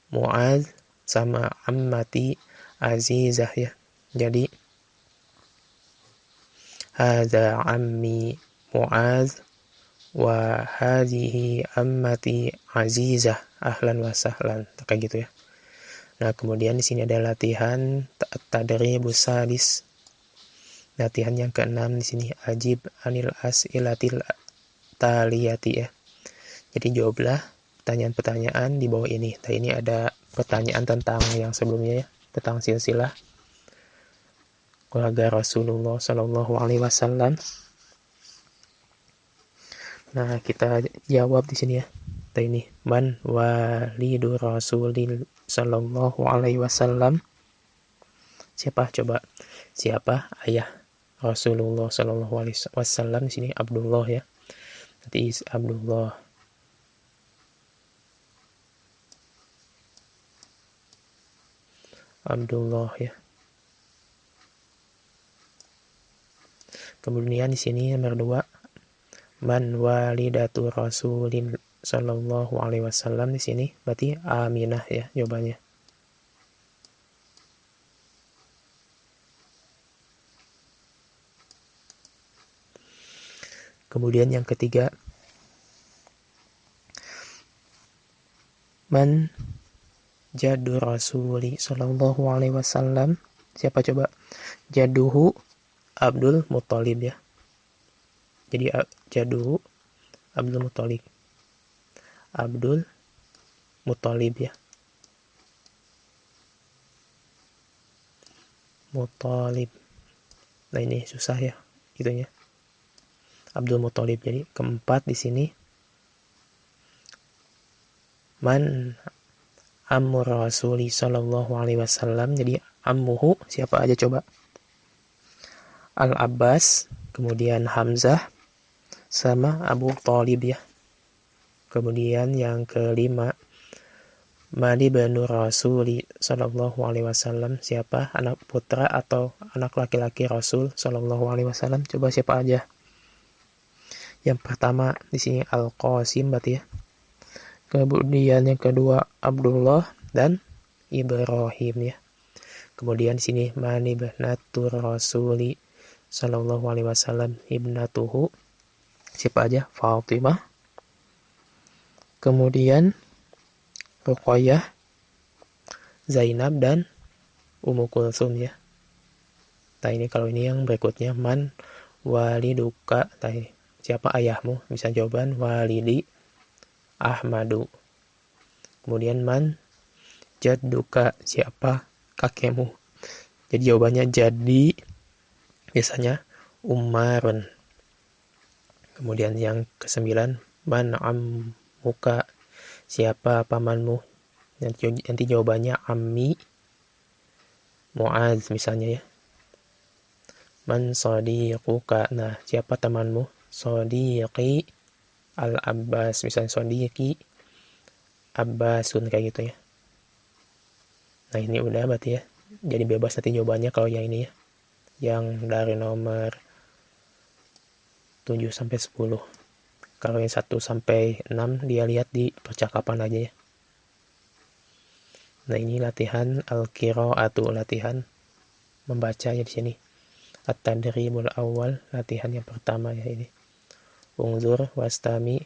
Mu'adz sama ammati Azizah ya. Jadi hadza ammi Mu'adz wa hadhihi ammati Azizah ahlan wa sahlan kayak gitu ya. Nah, kemudian di sini ada latihan tadribus sadis. Latihan yang keenam di sini ajib anil as'ilatil taliyati ya. Jadi jawablah pertanyaan-pertanyaan di bawah ini. Nah, ini ada pertanyaan tentang yang sebelumnya ya, tentang silsilah keluarga Rasulullah Shallallahu Alaihi Wasallam. Nah, kita jawab di sini ya. Nah, ini man walidu Rasulil Shallallahu Alaihi Wasallam. Siapa coba? Siapa ayah Rasulullah Shallallahu Alaihi Wasallam? Di sini Abdullah ya. Nanti Abdullah. Abdullah ya. Kemudian di sini nomor 2. Man walidatu Rasulin Sallallahu Alaihi Wasallam. Di sini berarti Aminah ya jawabannya. Kemudian yang ketiga, man jadu Rasuli Sallallahu Alaihi Wasallam. Siapa coba? Jaduhu Abdul Muthalib ya. Jadi jaduhu Abdul Muthalib. Abdul Muthalib ya. Muthalib. Nah, ini susah ya gitunya. Abdul Muthalib. Jadi keempat di sini man ammur rasuli sallallahu alaihi wasallam. Jadi ammuhu siapa aja coba? Al Abbas, kemudian Hamzah sama Abu Thalib ya. Kemudian yang kelima, Mali banu Rasuli sallallahu alaihi wasallam. Siapa anak putra atau anak laki-laki Rasul sallallahu alaihi wasallam? Coba siapa aja? Yang pertama di sini Al-Qasim berarti ya. Kemudian yang kedua Abdullah dan Ibrahim ya. Kemudian di sini Mani banatur Rasuli sallallahu alaihi wasallam ibnatuhu. Siapa aja? Fatimah. Kemudian Ruqayyah, Zainab dan Ummu Kulsum ya. Nah ini kalau ini yang berikutnya man waliduka. Nah, siapa ayahmu? Bisa jawaban walidi Ahmadu. Kemudian man jadduka. Siapa kakekmu? Jadi jawabannya jadi biasanya Umarun. Kemudian yang kesembilan man ammuka. Siapa pamanmu? Nanti jawabannya ammi Mu'adz misalnya ya. Man sadiquka. Nah, siapa temanmu? Sadiqi Al-Abbas. Misalnya Sadiqi Abbasun kayak gitu ya. Nah, ini udah berarti ya. Jadi bebas nanti jawabannya kalau yang ini ya. Yang dari nomor 7 sampai 10. Kalau yang 1 sampai 6 dia lihat di percakapan aja ya. Nah, ini latihan al-qiraatu, latihan membaca ya di sini. At-tadribul awal, latihan yang pertama ya ini. Ungzur wastami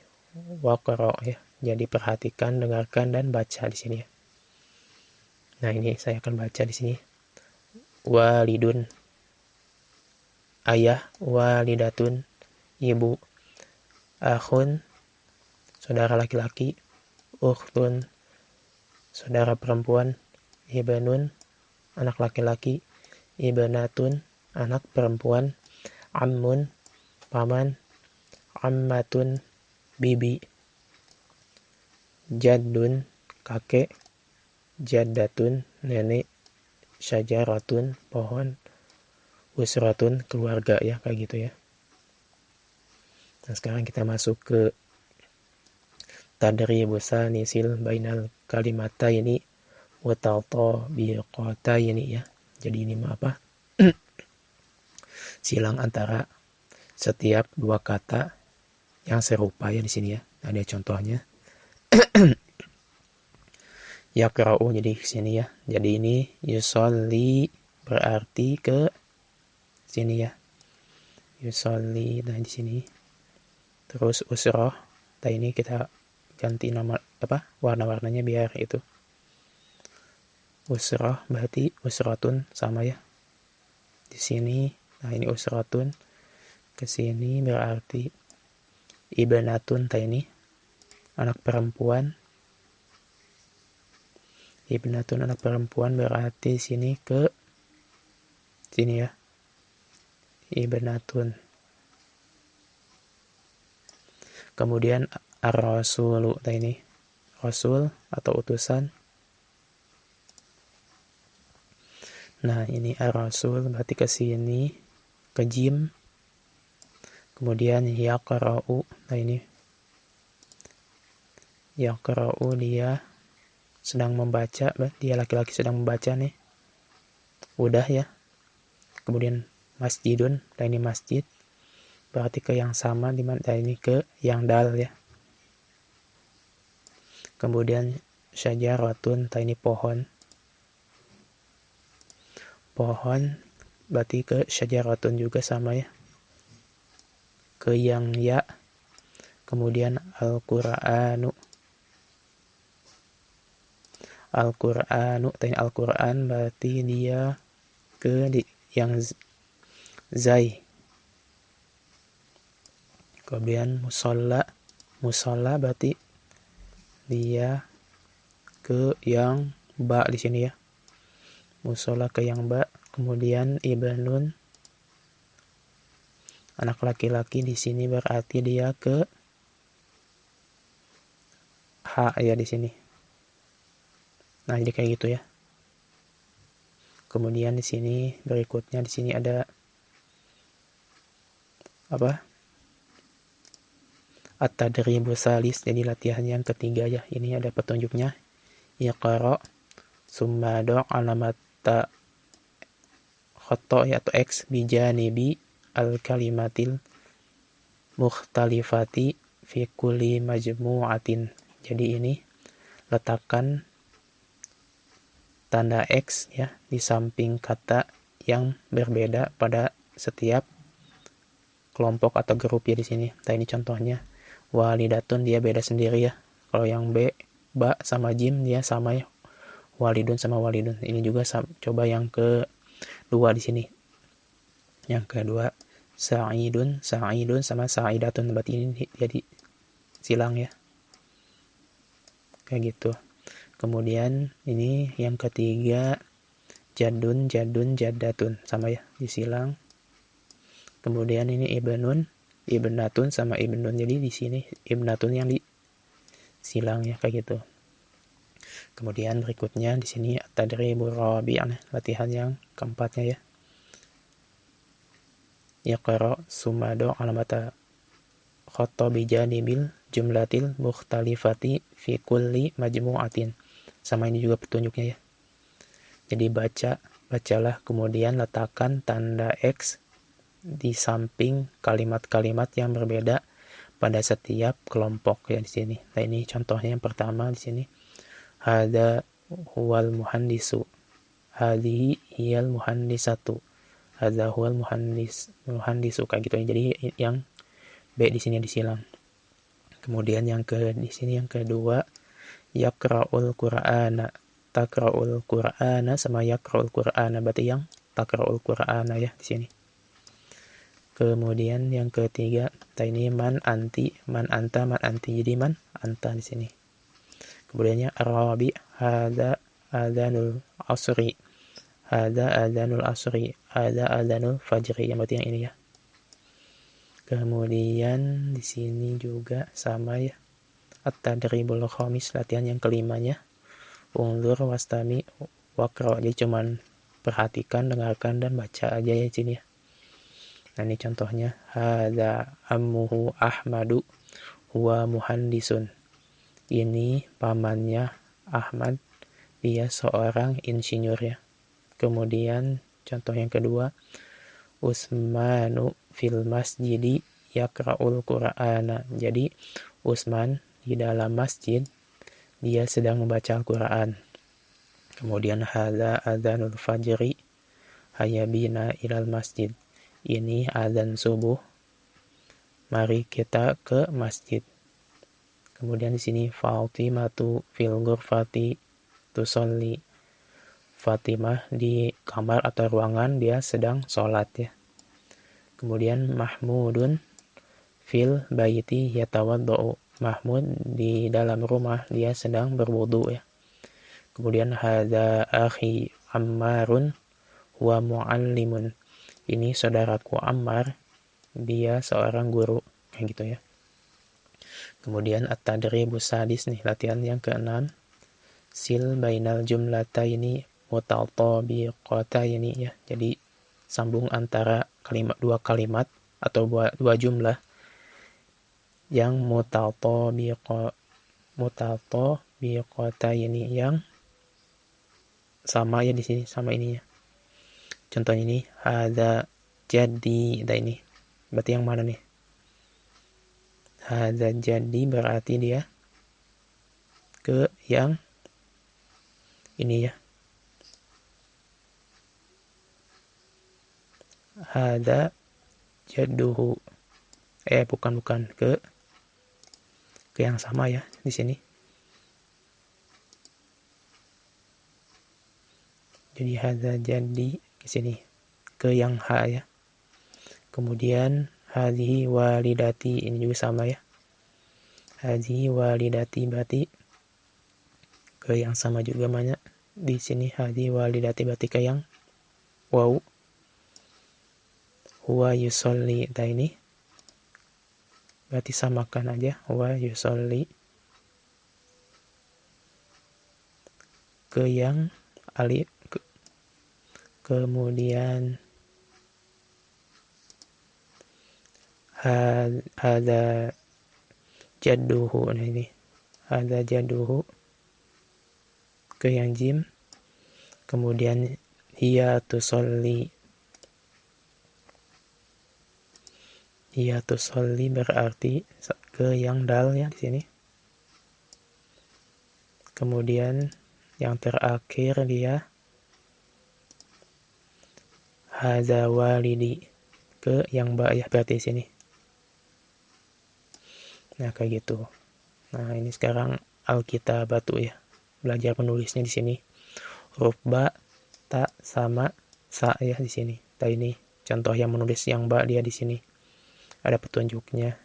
waqra ya. Jadi perhatikan, dengarkan dan baca di sini ya. Nah, ini saya akan baca di sini. Walidun ayah, walidatun ibu, akhun saudara laki-laki, ukhtun saudara perempuan, ibnun anak laki-laki, ibnatun anak perempuan, ammun paman, ammatun bibi, jaddun kakek, jaddatun nenek, syajaratun pohon, usratun keluarga ya, kayak gitu ya. Nah, sekarang kita masuk ke tadribus nisil bainal kalimata ini watata biqata ini ya. Jadi ini apa? Silang antara setiap dua kata yang serupa ya di sini ya. Ada contohnya. Yaqra'u jadi di sini ya. Jadi ini yusolli berarti ke sini ya. Yusolli nah di sini. Terus usroh. Nah ini kita ganti nama apa? Warna-warnanya biar itu. Usroh berarti usrotun sama ya. Di sini nah ini usrotun. Ke sini berarti ibnatun. Nah ini anak perempuan. Ibnatun anak perempuan berarti sini ke sini ya. Ibnatun. Kemudian ar-rasulu. Nah ini rasul atau utusan. Nah ini ar-rasul berarti ke sini ke jim. Kemudian yaqra'u. Nah ini yaqra'u dia sedang membaca, dia laki-laki sedang membaca nih. Udah ya. Kemudian masjidun. Nah ini masjid berarti ke yang sama, dimana ini ke yang dal ya. Kemudian syajaratun. Nah ini pohon. Pohon berarti ke syajaratun juga sama ya. Ke yang ya. Kemudian Al-Qur'anu. Al-Qur'anu. Nah ini Al-Qur'an berarti dia ke yang zai. Kemudian musolla. Musolla berarti dia ke yang ba di sini ya. Musolla ke yang ba. Kemudian ibnun Anak laki-laki di sini berarti dia ke H ya di sini. Nah, jadi kayak gitu ya. Kemudian di sini berikutnya di sini ada apa? At-tadribu salis, jadi latihan yang ketiga ya. Ini ada petunjuknya. Iqra summa do' alamata khoto atau X bijanibi al-kalimatil mukhtalifati fi kulli majmu'atin. Jadi ini letakkan tanda X ya di samping kata yang berbeda pada setiap kelompok atau grup ya di sini. Nah, ini contohnya. Walidatun dia beda sendiri ya. Kalau yang ba sama jim dia sama ya. Walidun sama walidun. Ini juga coba yang kedua di sini. Yang kedua sa'idun sama sa'idatun, berarti ini jadi silang ya. Kayak gitu. Kemudian ini yang ketiga jadun jadatun, sama ya, disilang. Kemudian ini ibnatun sama ibnun, jadi di sini ibnatun yang disilang ya, kayak gitu. Kemudian berikutnya di sini tadribur rabi', latihan yang keempatnya ya. Yaqra sumado alamata khoto bijanibil jumlatil mukhtalifati fi kulli majmu'atin. Sama ini juga petunjuknya ya. Jadi bacalah kemudian letakkan tanda X di samping kalimat-kalimat yang berbeda pada setiap kelompok ya di sini. Nah, ini contohnya yang pertama di sini. Hada huwal muhandisu. Hadhihi hiyal muhandisatu. Hadza huwal muhandisu, kayak gitu. Jadi yang B di sini disilang. Kemudian di sini yang kedua yaqra'ul qur'ana. Taqra'ul qur'ana sama yaqra'ul qur'ana, berarti yang taqra'ul qur'ana ya di sini. Kemudian yang ketiga, ini man anti, man anta, man anti. Jadi man anta di sini. Kemudiannya arabi, hada adzanul asri. Hada adzanul asri, hada adzanul fajri. Yang berarti yang ini ya. Kemudian di sini juga sama ya. At-tadribul khamis, latihan yang kelimanya. Unzur wastami waqra. Jadi cuman perhatikan, dengarkan dan baca aja ya di sini ya. Nah, ini contohnya. Hadza ammuhu Ahmadu huwa muhandisun. Ini pamannya Ahmad, dia seorang insinyur ya. Kemudian contoh yang kedua, Usmanu fil masjidi yaqra'ul qur'ana. Jadi Usman di dalam masjid dia sedang membaca Al-Qur'an. Kemudian hadza adzanul fajri hayabina ilal masjid. Ini azan subuh, mari kita ke masjid. Kemudian di sini Fatimatu fil ghurfati tusolli. Fatimah di kamar atau ruangan dia sedang sholat ya. Kemudian Mahmudun fil baiti yatawaddau. Mahmud di dalam rumah dia sedang berwudu ya. Kemudian hadza akhi Ammarun huwa muallimun. Ini saudaraku Ammar, dia seorang guru, kayak gitu ya. Kemudian at-tadribus sadis nih, latihan yang keenam. Sil bainal jumlataini mutatabiqataini ya. Jadi sambung antara dua kalimat atau dua jumlah yang mutatabiqataini yang sama ya di sini, sama ininya. Contohnya ini hadza jadi, ini berarti yang mana nih? Hadza jadi berarti dia ke yang ini ya. Hadza jadduhu. Bukan ke yang sama ya di sini. Jadi hadza jadi di sini ke yang H ya. Kemudian hadhihi walidati, ini juga sama ya. Hadhihi walidati berarti ke yang sama juga banyak. Di sini hadhihi walidati berarti ke yang waw. huwa yusolli. Nah ini berarti samakan aja, huwa yusolli ke yang alif, kemudian ada jadduhu. Nah ini ada jadduhu ke yang jim, kemudian hiya tusolli. Hiya tusolli berarti ke yang dal ya di sini. Kemudian yang terakhir dia hadza walidi ke yang ba ya berarti di sini. Nah kayak gitu. Nah ini sekarang alkitabatu ya, belajar menulisnya di sini. Huruf ba, ta sama sa ya di sini. Nah ini contoh yang menulis yang ba dia di sini. Ada petunjuknya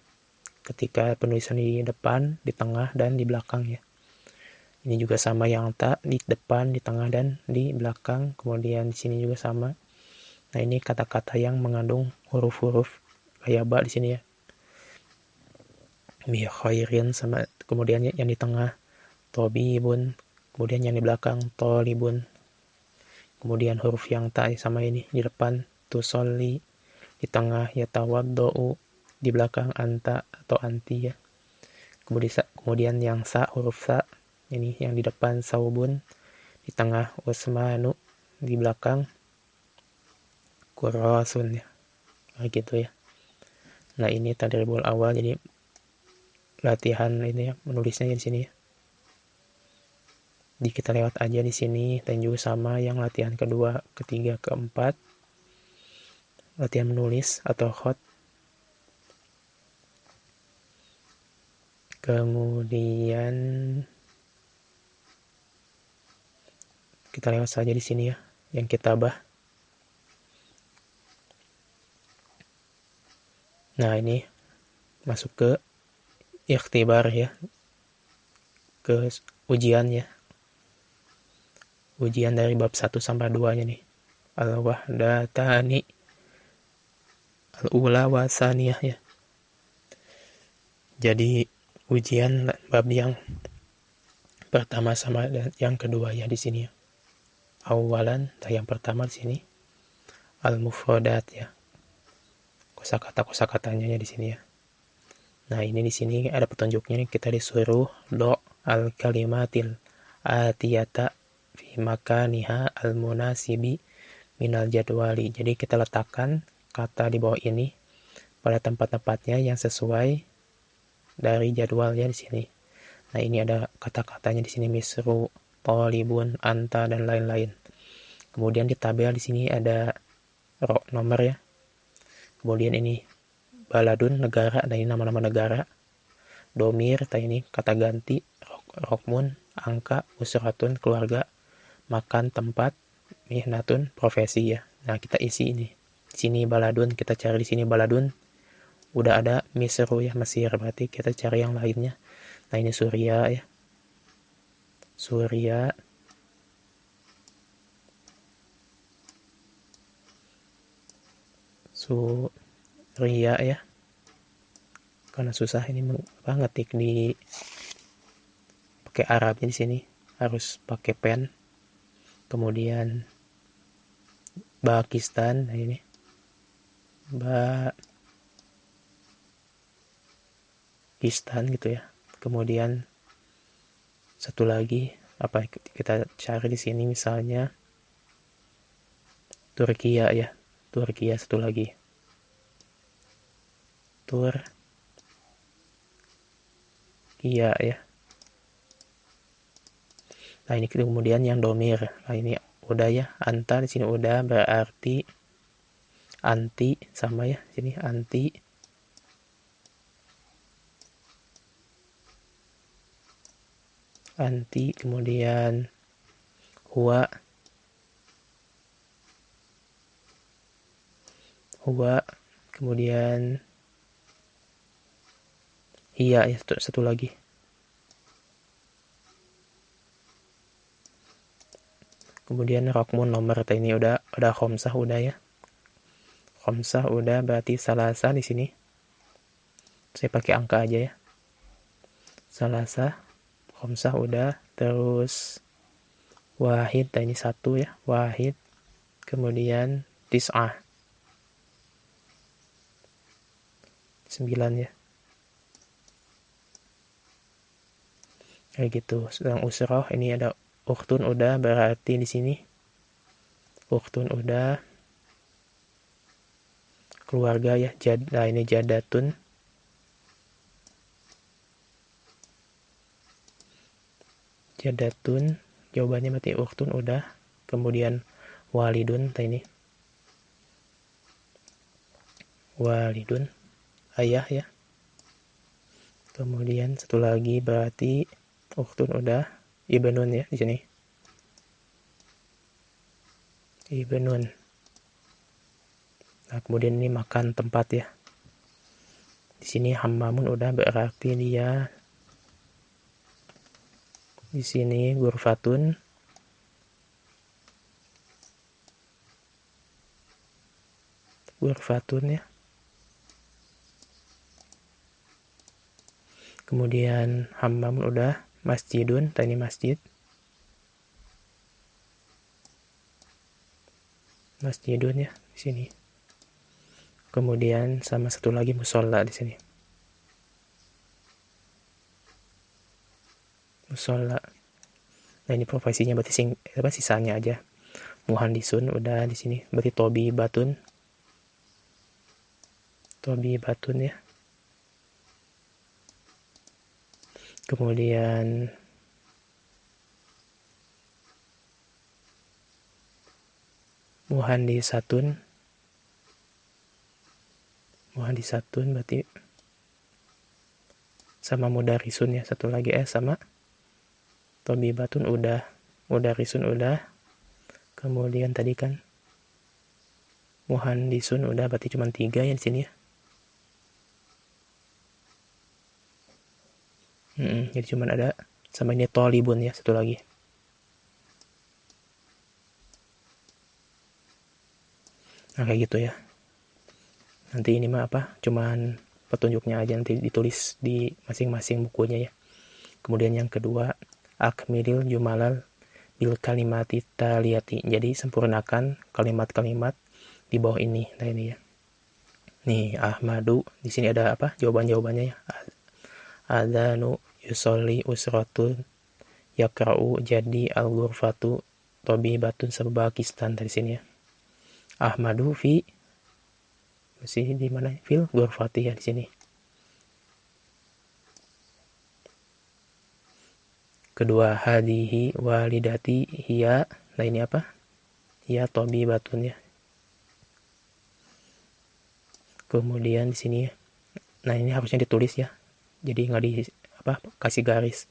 ketika penulisan di depan, di tengah dan di belakang ya. Ini juga sama yang ta di depan, di tengah dan di belakang. Kemudian di sini juga sama. Nah ini kata-kata yang mengandung huruf-huruf kayak ba di sini ya. Bi khairin sama, kemudian yang di tengah tobibun, kemudian yang di belakang tolibun. Kemudian huruf yang ta sama ini di depan tusolli, di tengah yatawaddau, di belakang anta atau anti ya. Kemudian yang sa, huruf sa ini yang di depan saubun, di tengah usmanu, di belakang kurasun ya. Nah gitu ya. Nah ini tadribul awal, jadi latihan ini ya, menulisnya di sini ya. Jadi kita lewat aja di sini, dan juga sama yang latihan kedua, ketiga, keempat, latihan menulis atau khot. Kemudian kita lewat saja di sini ya, yang kitabah. Nah ini masuk ke ikhtibar ya, ke ujian ya. Ujian dari bab 1 sampai 2 nya nih. Al-wahdatani, al-ula wa saniyah ya. Jadi ujian bab yang pertama sama yang kedua ya di sini ya. Awalan, yang pertama di sini al-mufradat ya. Kosakata-kosakatanya ya di sini ya. Nah, ini di sini ada petunjuknya nih, kita disuruh do al-kalimatil atiyata fi makaniha al-munasibi minal jadwali. Jadi kita letakkan kata di bawah ini pada tempat-tempatnya yang sesuai dari jadwalnya di sini. Nah, ini ada kata-katanya di sini, misru, tolibun, anta dan lain-lain. Kemudian di tabel di sini ada nomor ya. Kemudian ini baladun, negara, nah ini nama-nama negara. Domir, ini kata ganti. Rokmun, angka. Usratun, keluarga. Makan, tempat. Mihnatun, profesi ya. Nah kita isi ini. Di sini baladun, kita cari di sini baladun. Udah ada Misru ya, Mesir, berarti kita cari yang lainnya. Nah ini Suria ya. Suria. Suria ya. Karena susah ini ngetik di pakai Arabnya di sini, harus pakai pen. Kemudian Pakistan, nah ini Pakistan gitu ya. Kemudian satu lagi apa kita cari di sini, misalnya Turkiya ya. Turkiya satu lagi. Turkiya ya. Nah ini kemudian yang domir. Nah ini udah ya, anta di sini udah, berarti anti sama ya, sini anti. Anti, kemudian huwa, kemudian iya ya, satu lagi. Kemudian rokmun, nomor, ini udah khomsah udah ya. khamsah udah, berarti salasa di sini. Saya pakai angka aja ya. Salasa, khamsah udah, terus wahid, ini 1 ya, wahid. Kemudian tis'ah, 9 ya. Kayak gitu. Sedang usroh ini ada ukhtun udah, berarti di sini ukhtun udah, keluarga ya. Nah ini jadatun. Jadatun, jawabannya berarti ukhtun udah. Kemudian walidun, ini walidun, ayah ya. Kemudian satu lagi berarti ukhtun udah, ibnun ya di sini. Ibnun. Nah, kemudian ini makan tempat ya. Di sini hammamun udah, berarti dia di sini ghurfatun. Ghurfatun ya. Kemudian hammamun udah, masjidun, ini masjid. Masjidun ya di sini. Kemudian sama satu lagi musola di sini. Musola. Nah ini profesinya berarti sisanya aja. Muhandisun udah di sini. Berarti tobi batun. Tobi batun ya. Kemudian muhandisatun. Muhandisatun berarti sama mudarisun ya. Satu lagi sama tobi batun udah. Mudarisun udah. Kemudian tadi kan muhandisun udah, berarti cuma 3 ya di sini ya. Jadi cuma ada sama ini tolibun ya, satu lagi. Nah kayak gitu ya. Nanti ini mah cuman petunjuknya aja, nanti ditulis di masing-masing bukunya ya. Kemudian yang kedua, akmilil jumalal bil kalimati taliyati. Jadi sempurnakan kalimat-kalimat di bawah ini. Nah ini ya. Nih Ahmadu, di sini ada jawaban-jawabannya ya. Adanu yusolli usratun yakra'u, jadi al-ghurfatu tabibatun sebabakistan dari sini ya. Ahmadu fi masih di mana? Fil ghurfati ya di sini. Kedua, hadihi walidati hiya. Nah ini hiya tabibatun ya. Kemudian di sini ya. Nah ini harusnya ditulis ya. Jadi nggak di kasih garis.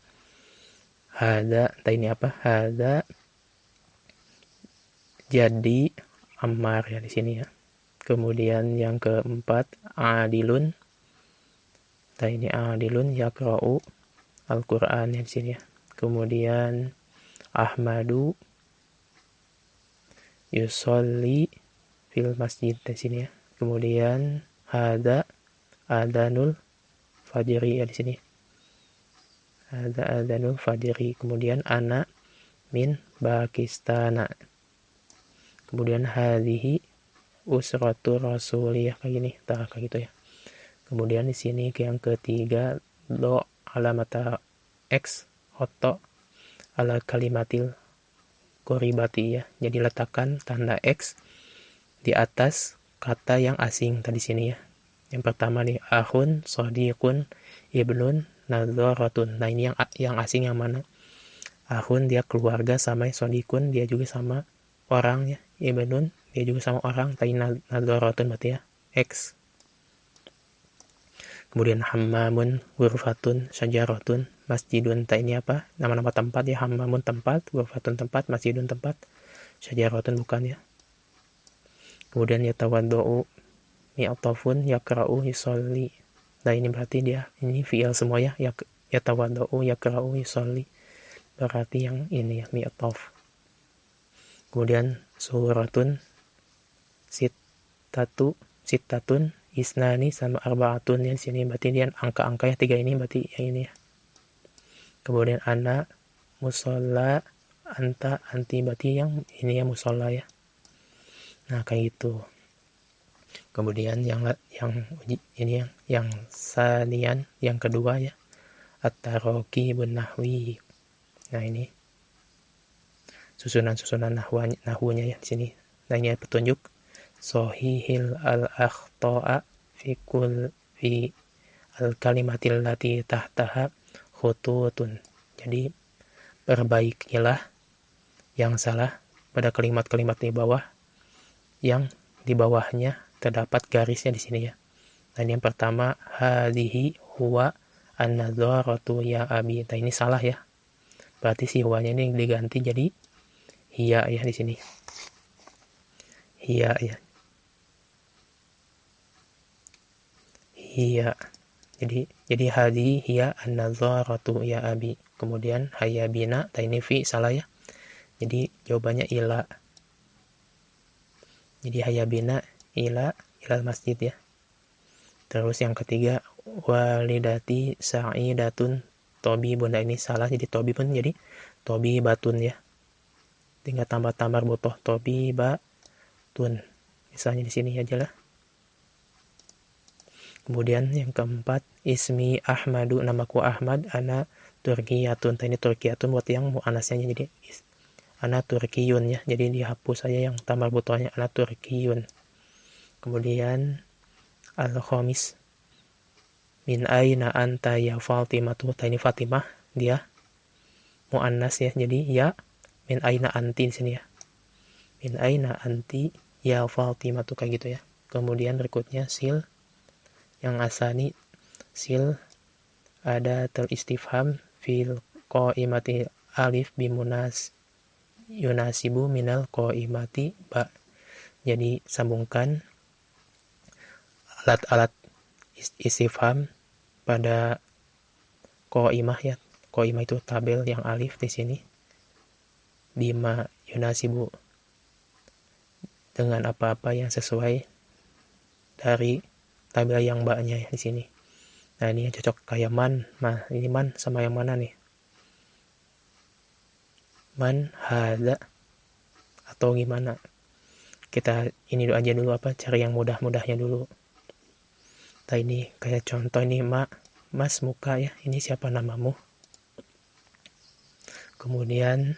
Hada, ini hada jadi Ammar ya di sini ya. Kemudian yang keempat, adilun. Nah ini adilun yakra'u Al-Qur'an ya di sini ya. Kemudian Ahmadu yusolli fil masjid di sini ya. Kemudian hada adanul fajri ya di sini. Hada adanul fajri. Kemudian ana min Pakistan. Kemudian hadhihi usratul rasuliyah kayak gini, kayak gitu ya. Kemudian di sini yang ketiga, do alamata x oto ala kalimatil koribati ya. Jadi letakkan tanda x di atas kata yang asing tadi sini ya. Yang pertama nih, ahun, sodiqun, ibnun, nadzoratun. Nah ini yang asing yang mana? Ahun dia keluarga, sama sodiqun dia juga sama orang ya. Ibnun dia juga sama orang. Tadi nadzoratun berarti ya x. Kemudian hammamun, ghurfatun, syajaratun, masjidun. Ini nama-nama tempat ya. Hammamun tempat, ghurfatun tempat, masjidun tempat, syajaratun bukan ya. Kemudian yatawaddo'u, mi'atafun, yakra'u, yusolli. Nah ini berarti dia ini fi'il semua ya. Yatawaddo'u, yakra'u, yusolli. Berarti yang ini ya, mi'ataf. Kemudian suratun, sittatu, sitatun, isnani sama arbaatun ya di sini. Berarti dia angka-angka yang 3 ini berarti yang ini ya. Kemudian ana, musola, anta, anti, berarti yang ini ya musola ya. Nah kayak gitu. Kemudian yang ini yang sanian yang kedua ya, at-taroki bunahwi. Nah ini susunan nahwunya ya di sini. Nah ini petunjuk sohihil al-akhta'a fi al-kalimatil lati tahtaha khututun. Jadi perbaikilah yang salah pada kalimat-kalimat di bawah yang di bawahnya terdapat garisnya di sini ya. Nah ini yang pertama, hadhihi huwa an-nadharatu ya abi. Nah ini salah ya. Berarti si huwanya ini diganti jadi hiya ya di sini. Hiya ya. Hiya. Jadi hadhihi hiya an-nadharatu ya abi. Kemudian hayya bina. Nah ini fi salah ya. Jadi jawabannya ila. Jadi hayya bina ilal masjid ya. Terus yang ketiga, walidati sa'idatun tobi bunda. Ini salah, jadi tobi pun jadi tobi batun ya. Tinggal tambah-tambah butuh tobi batun. Misalnya di sini aja lah. Kemudian yang keempat, ismi Ahmadu, namaku Ahmad, ana Turkiyatun. Ini Turkiyatun buat yang mu'anasnya, jadi ana Turkiyun ya. Jadi dihapus saja yang tambah butuhnya, ana Turkiyun. Kemudian al-khamis, min aina anta ya Fatimatu. Ini Fatimah dia muannas ya. Jadi ya min aina anti di sini ya. Min aina anti ya Fatimatu kayak gitu ya. Kemudian berikutnya sil yang asani sil ada istifham fil qaimati alif bimunas yunasibu minal qaimati ba. Jadi sambungkan alat-alat istifham pada qaimah ya. Qaimah itu tabel yang alif di sini. Bima yunasibu dengan apa-apa yang sesuai dari tabel yang ba-nya ya di sini. Nah, ini yang cocok kayak man. Nah, ini man sama yang mana nih? Man hadza atau gimana? Kita ini aja dulu apa? Cari yang mudah-mudahnya dulu. Nah, ini kayak contoh ini Mas muka ya. Ini siapa namamu? Kemudian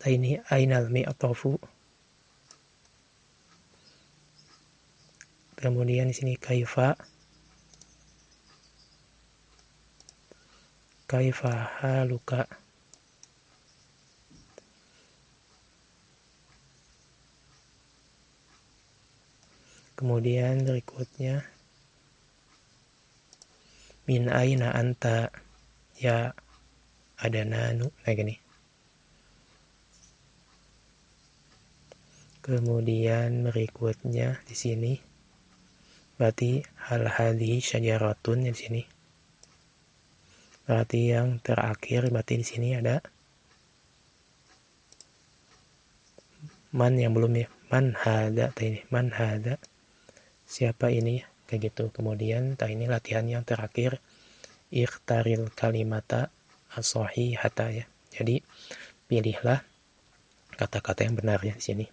ini ainal mi'atofu. Kemudian di sini kaifa haluka. Kemudian berikutnya min aina anta ya adananu. Nah gini. Kemudian berikutnya di sini berarti hal hadhi syajaratun di sini. Berarti yang terakhir berarti di sini ada man yang belum ya. Man hada ini. Man hada. Siapa ini? Kayak gitu. Kemudian ini latihan yang terakhir. Ikhtaril kalimata as-sahihata ya. Jadi pilihlah kata-kata yang benar ya di sini.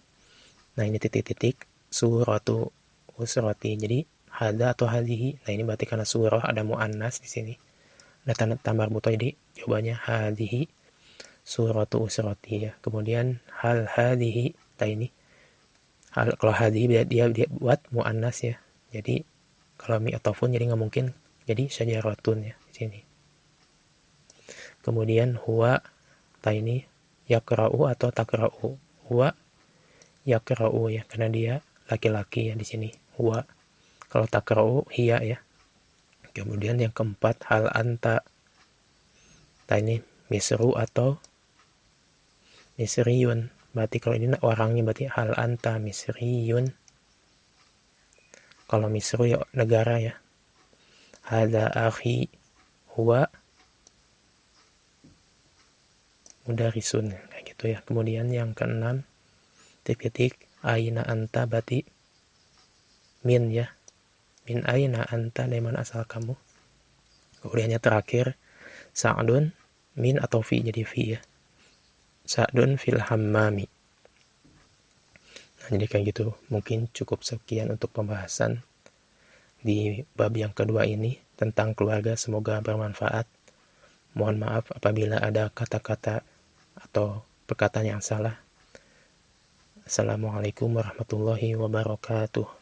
Nah ini titik-titik suratu usrati. Jadi hada atau hadhihi. Nah ini berarti karena surah ada muannas di sini. Ada tanda tambah buto, jadi jawabannya hadhihi suratu usrati ya. Kemudian hal hadhihi. Nah ini kalau hadhihi dia buat muannas ya. Jadi kalau mi'atofun jadi nggak mungkin. Jadi syajaratun ya di sini. Kemudian huwa. Nah ini yakra'u atau takra'u. Huwa yakra'u ya, karena dia laki-laki ya di sini. Huwa. Kalau takra'u hiya ya. Kemudian yang keempat hal anta. Nah ini misru atau misriyun. Berarti kalau ini orangnya berarti hal anta misriyun. Kalau misru ya negara ya. Hadza akhi huwa mudarisun kayak gitu ya. Kemudian yang keenam titik aina anta berarti min ya. Min aina anta, dari mana asal kamu. Kemudiannya terakhir, Sa'dun, min atau fi, jadi fi ya. Sa'dun fil hammami. Nah, jadi kayak gitu. Mungkin cukup sekian untuk pembahasan di bab yang kedua ini tentang keluarga. Semoga bermanfaat. Mohon maaf apabila ada kata-kata atau perkataan yang salah. Assalamualaikum warahmatullahi wabarakatuh.